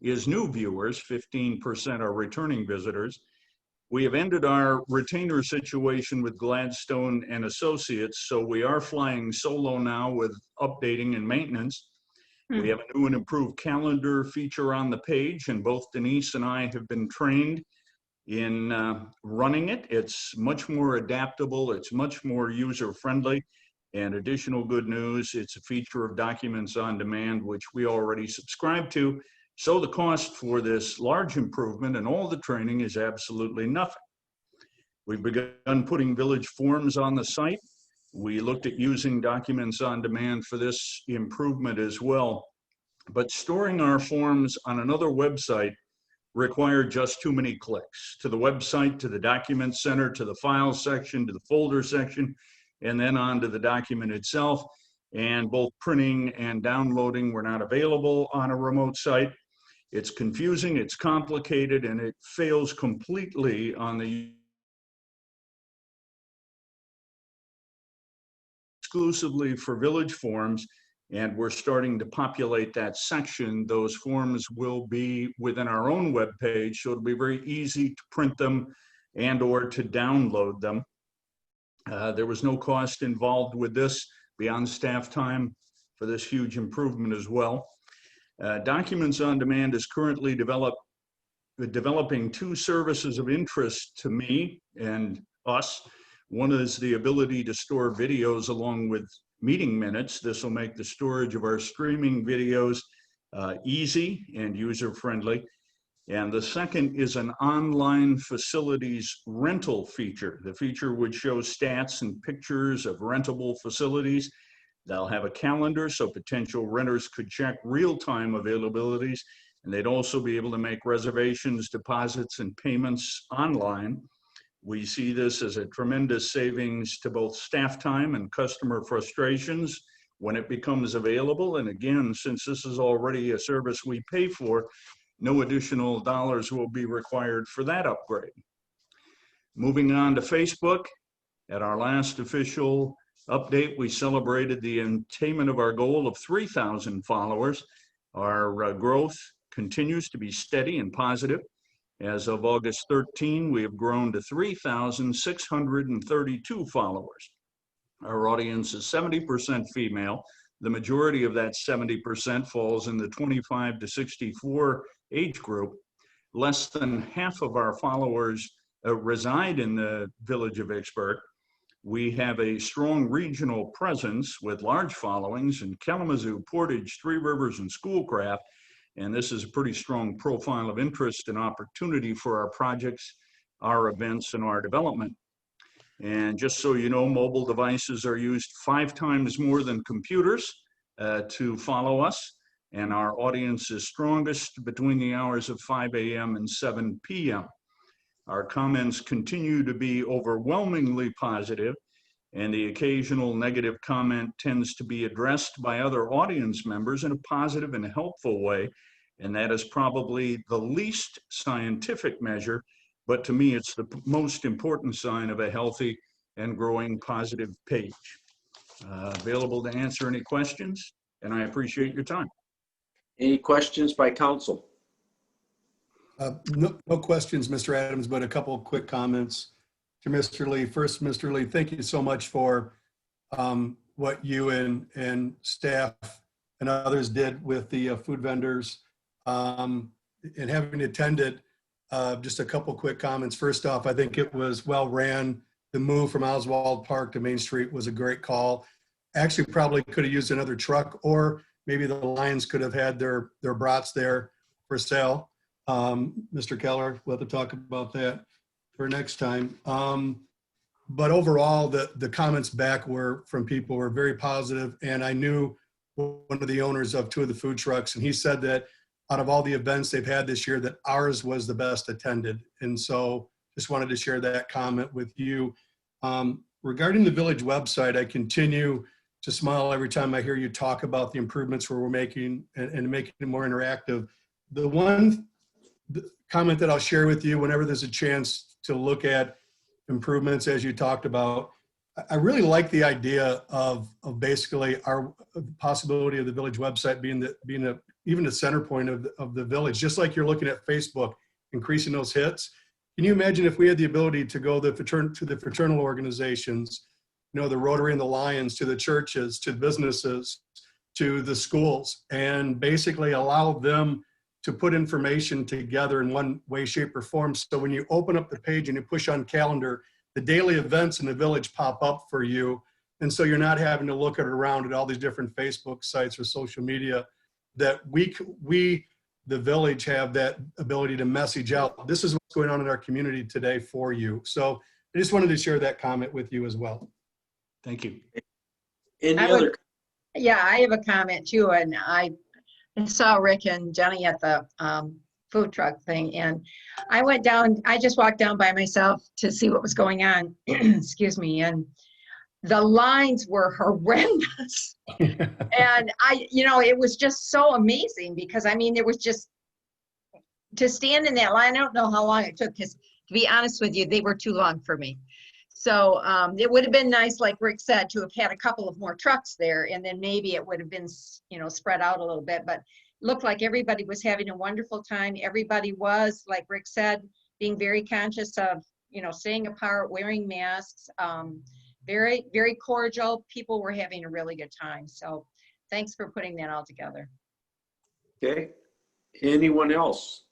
is new viewers, 15% are returning visitors. We have ended our retainer situation with Gladstone and Associates, so we are flying solo now with updating and maintenance. We have a new and improved calendar feature on the page, and both Denise and I have been trained in running it. It's much more adaptable, it's much more user-friendly, and additional good news, it's a feature of Documents on Demand, which we already subscribe to. So the cost for this large improvement and all the training is absolutely nothing. We've begun putting village forms on the site. We looked at using Documents on Demand for this improvement as well. But storing our forms on another website required just too many clicks to the website, to the document center, to the file section, to the folder section, and then on to the document itself. And both printing and downloading were not available on a remote site. It's confusing, it's complicated, and it fails completely on the exclusively for village forms, and we're starting to populate that section. Those forms will be within our own web page, so it'll be very easy to print them and or to download them. There was no cost involved with this beyond staff time for this huge improvement as well. Documents on Demand is currently developing two services of interest to me and us. One is the ability to store videos along with meeting minutes. This will make the storage of our streaming videos easy and user-friendly. And the second is an online facilities rental feature. The feature would show stats and pictures of rentable facilities. They'll have a calendar so potential renters could check real-time availabilities, and they'd also be able to make reservations, deposits, and payments online. We see this as a tremendous savings to both staff time and customer frustrations when it becomes available. And again, since this is already a service we pay for, no additional dollars will be required for that upgrade. Moving on to Facebook, at our last official update, we celebrated the attainment of our goal of 3,000 followers. Our growth continues to be steady and positive. As of August 13, we have grown to 3,632 followers. Our audience is 70% female. The majority of that 70% falls in the 25 to 64 age group. Less than half of our followers reside in the village of Vicksburg. We have a strong regional presence with large followings in Kalamazoo, Portage, Three Rivers, and Schoolcraft. And this is a pretty strong profile of interest and opportunity for our projects, our events, and our development. And just so you know, mobile devices are used 5 times more than computers to follow us. And our audience is strongest between the hours of 5 a.m. and 7 p.m. Our comments continue to be overwhelmingly positive, and the occasional negative comment tends to be addressed by other audience members in a positive and helpful way. And that is probably the least scientific measure, but to me, it's the most important sign of a healthy and growing positive page. Available to answer any questions, and I appreciate your time. Any questions by council? No questions, Mr. Adams, but a couple of quick comments to Mr. Lee. First, Mr. Lee, thank you so much for what you and staff and others did with the food vendors. And having attended, just a couple quick comments. First off, I think it was well ran. The move from Oswald Park to Main Street was a great call. actually probably could have used another truck, or maybe the Lions could have had their brats there for sale. Mr. Keller, we'll have to talk about that for next time. But overall, the comments back were from people were very positive, and I knew one of the owners of 2 of the food trucks, and he said that out of all the events they've had this year, that ours was the best attended. And so just wanted to share that comment with you. Regarding the village website, I continue to smile every time I hear you talk about the improvements we're making and making it more interactive. The one comment that I'll share with you whenever there's a chance to look at improvements, as you talked about, I really like the idea of basically our possibility of the village website being even the center point of the village, just like you're looking at Facebook, increasing those hits. Can you imagine if we had the ability to go to the fraternal organizations, you know, the Rotary and the Lions, to the churches, to businesses, to the schools, and basically allow them to put information together in one way, shape, or form. So when you open up the page and you push on calendar, the daily events in the village pop up for you. And so you're not having to look around at all these different Facebook sites or social media, that we, the village, have that ability to message out. This is what's going on in our community today for you. So I just wanted to share that comment with you as well. Thank you. Any I would- other? Yeah, I have a comment too, and I saw Rick and Jenny at the food truck thing, and I just walked down by myself to see what was going on, excuse me, and the lines were horrendous. And it was just so amazing, because I mean, there was just, to stand in that line, I don't know how long it took, because to be honest with you, they were too long for me. So it would have been nice, like Rick said, to have had a couple of more trucks there, and then maybe it would have been, spread out a little bit, but it looked like everybody was having a wonderful time. Everybody was, like Rick said, being very conscious of, staying apart, wearing masks, very, very cordial. People were having a really good time. So thanks for putting that all together. Okay. Anyone else?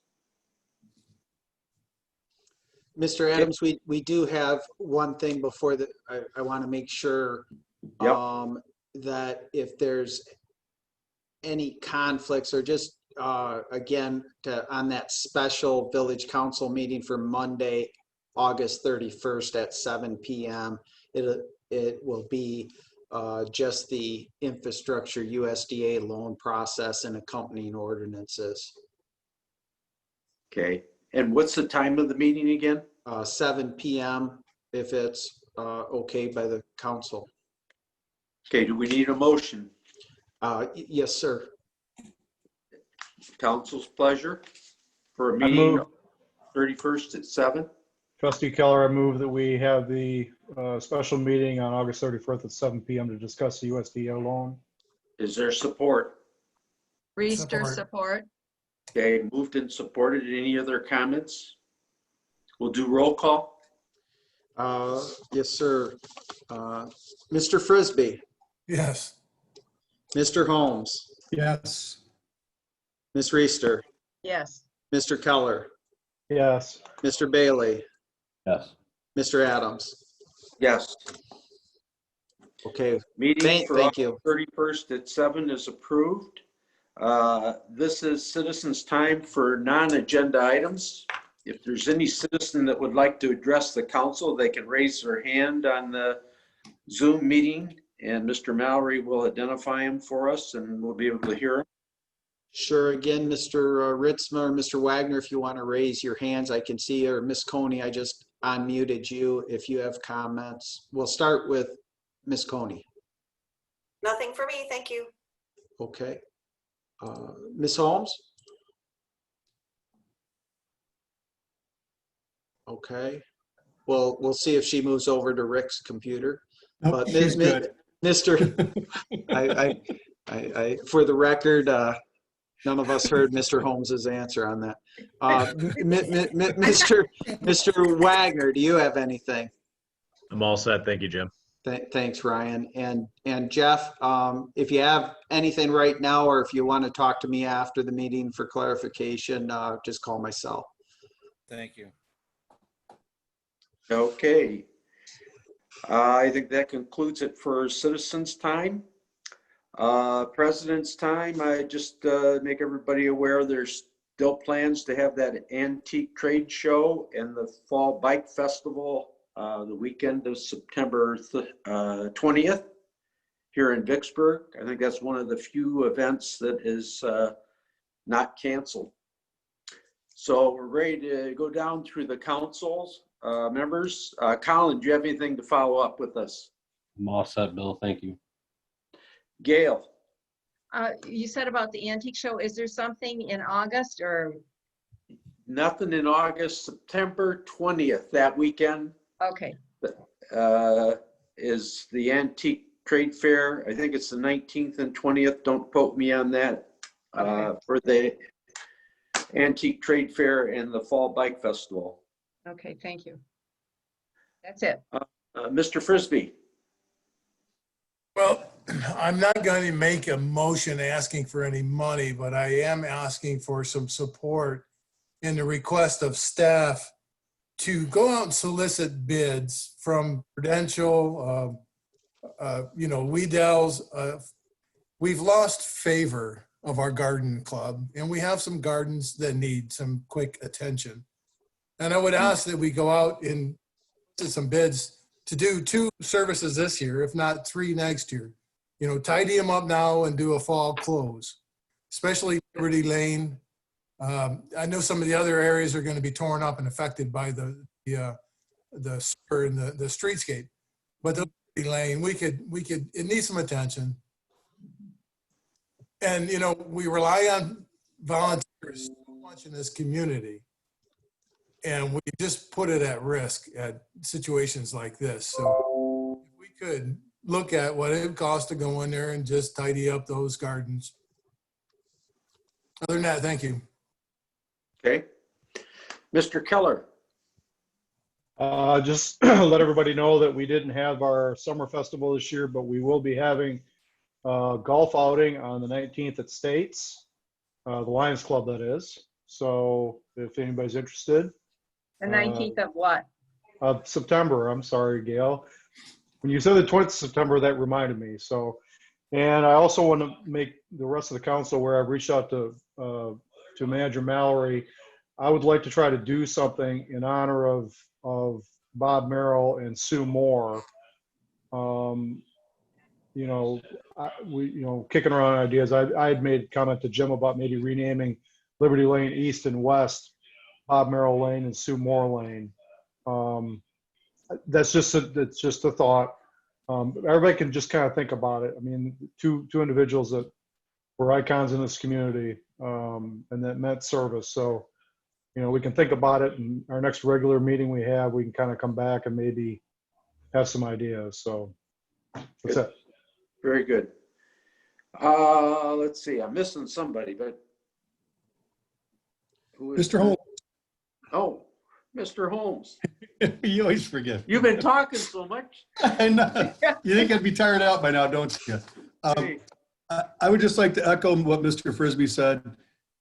Mr. Adams, we do have one thing before that I want to make sure that if there's any conflicts, or just again, on that special village council meeting for Monday, August 31st at 7 p.m., it will be just the infrastructure USDA loan process and accompanying ordinances. Okay. And what's the time of the meeting again? 7 p.m. if it's okay by the council. Okay, do we need a motion? Yes, sir. Council's pleasure for a I meeting move- 31st at 7? Trustee Keller, I move that we have the special meeting on August 31st at 7 p.m. to discuss the USDA loan. Is there support? Reister, support. Okay, moved and supported. Any other comments? We'll do roll call. Yes, sir. Mr. Frisbee, Yes. Mr. Holmes, Yes. Ms. Reister, Yes. Mr. Keller, Yes. Mr. Bailey, Yes. Mr. Adams. Yes. Okay, Meeting for thank you. August 31st at 7 is approved. This is citizens' time for non-agenda items. If there's any citizen that would like to address the council, they can raise their hand on the Zoom meeting, and Mr. Mallory will identify him for us, and we'll be able to hear him. Sure. Again, Mr. Ritzma or Mr. Wagner, if you want to raise your hands, I can see, or Ms. Coney, I just unmuted you if you have comments. We'll start with Ms. Coney. Nothing for me, thank you. Okay. Ms. Holmes? Okay. Well, we'll see if she moves over to Rick's computer. Nope, But she's good. Mr. I, for the record, none of us heard Mr. Holmes's answer on that. Mr. Wagner, do you have anything? I'm all set. Thank you, Jim. Thanks, Ryan. And Jeff, if you have anything right now, or if you want to talk to me after the meeting for clarification, just call my cell. Thank you. Okay. I think that concludes it for citizens' time. President's time, I just make everybody aware there's still plans to have that antique trade show and the fall bike festival the weekend of September 20th here in Vicksburg. I think that's one of the few events that is not canceled. So we're ready to go down through the councils members. Colin, do you have anything to follow up with us? I'm all set, Bill. Thank you. Gail? You said about the antique show. Is there something in August or? Nothing in August. September 20th, that weekend, Okay. is the antique trade fair. I think it's the 19th and 20th. Don't quote me on that. Okay. For the antique trade fair and the fall bike festival. Okay, thank you. That's it. Mr. Frisbee. Well, I'm not going to make a motion asking for any money, but I am asking for some support in the request of staff to go out and solicit bids from Prudential, Weedell's. We've lost favor of our garden club, and we have some gardens that need some quick attention. And I would ask that we go out and to some bids to do 2 services this year, if not 3 next year. Tidy them up now and do a fall close, especially Liberty Lane. I know some of the other areas are going to be torn up and affected by the sewer and the streetscape. But the Liberty Lane, it needs some attention. And, we rely on volunteers so much in this community. And we just put it at risk at situations like this. So if we could look at what it would cost to go in there and just tidy up those gardens. Other than that, thank you. Okay. Mr. Keller. Just let everybody know that we didn't have our summer festival this year, but we will be having a golf outing on the 19th at States, the Lions Club, that is. So if anybody's interested. The 19th of what? Of September. I'm sorry, Gail. When you said the 20th of September, that reminded me. So, and I also want to make the rest of the council aware. I've reached out to Manager Mallory. I would like to try to do something in honor of Bob Merrill and Sue Moore. Kicking around ideas. I had made a comment to Jim about maybe renaming Liberty Lane East and West, Bob Merrill Lane and Sue Moore Lane. That's just a thought. Everybody can just kind of think about it. I mean, two individuals that were icons in this community, and that meant service. So, we can think about it, and our next regular meeting we have, we can kind of come back and maybe have some ideas. So that's it. Very good. Let's see, I'm missing somebody, but. Who is Mr. Holmes. Oh, Mr. Holmes. You always forget. You've been talking so much. I know. You think I'd be tired out by now, don't you? I would just like to echo what Mr. Frisbee said.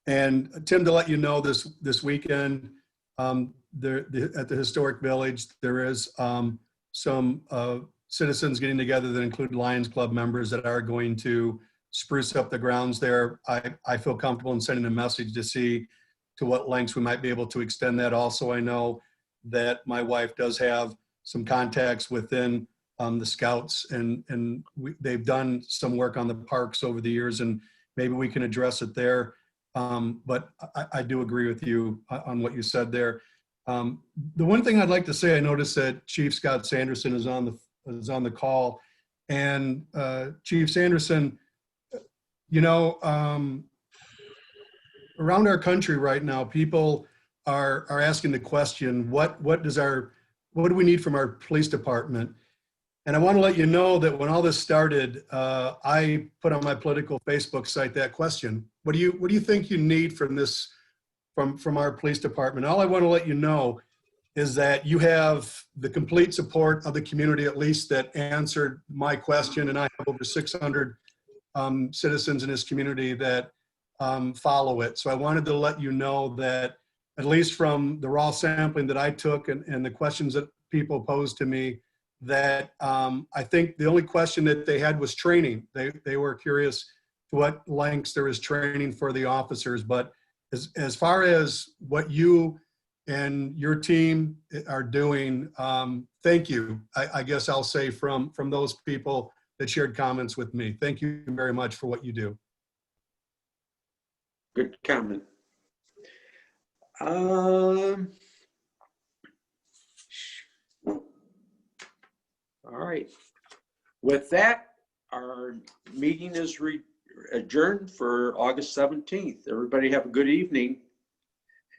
And Tim, to let you know, this weekend at the Historic Village, there is some citizens getting together that include Lions Club members that are going to spruce up the grounds there. I feel comfortable in sending a message to see to what lengths we might be able to extend that. Also, I know that my wife does have some contacts within the Scouts, and they've done some work on the parks over the years, and maybe we can address it there. But I do agree with you on what you said there. The one thing I'd like to say, I noticed that Chief Scott Sanderson is on the call, and Chief Sanderson, around our country right now, people are asking the question, what do we need from our police department? And I want to let you know that when all this started, I put on my political Facebook site that question. What do you think you need from this, from our police department? All I want to let you know is that you have the complete support of the community, at least, that answered my question, and I have over 600 citizens in this community that follow it. So I wanted to let you know that, at least from the raw sampling that I took and the questions that people posed to me, that I think the only question that they had was training. They were curious to what lengths there is training for the officers. But as far as what you and your team are doing, thank you. I guess I'll say from those people that shared comments with me. Thank you very much for what you do. Good comment. All right. With that, our meeting is adjourned for August 17th. Everybody have a good evening.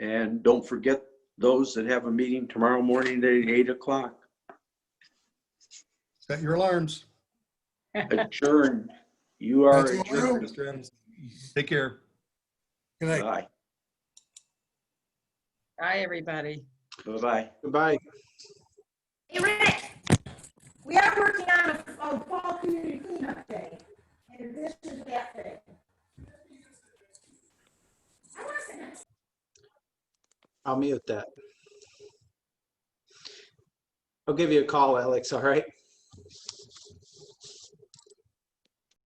And don't forget those that have a meeting tomorrow morning at 8 o'clock. Set your alarms. Adjourned. You are That's what we adjourned. Mr. Adams. Take care. Good night. Bye. Bye, everybody. Bye-bye. Goodbye. Hey, Rick, we are working on a fall community cleanup day, in addition to that day. I'll mute that. I'll give you a call, Alex, all right?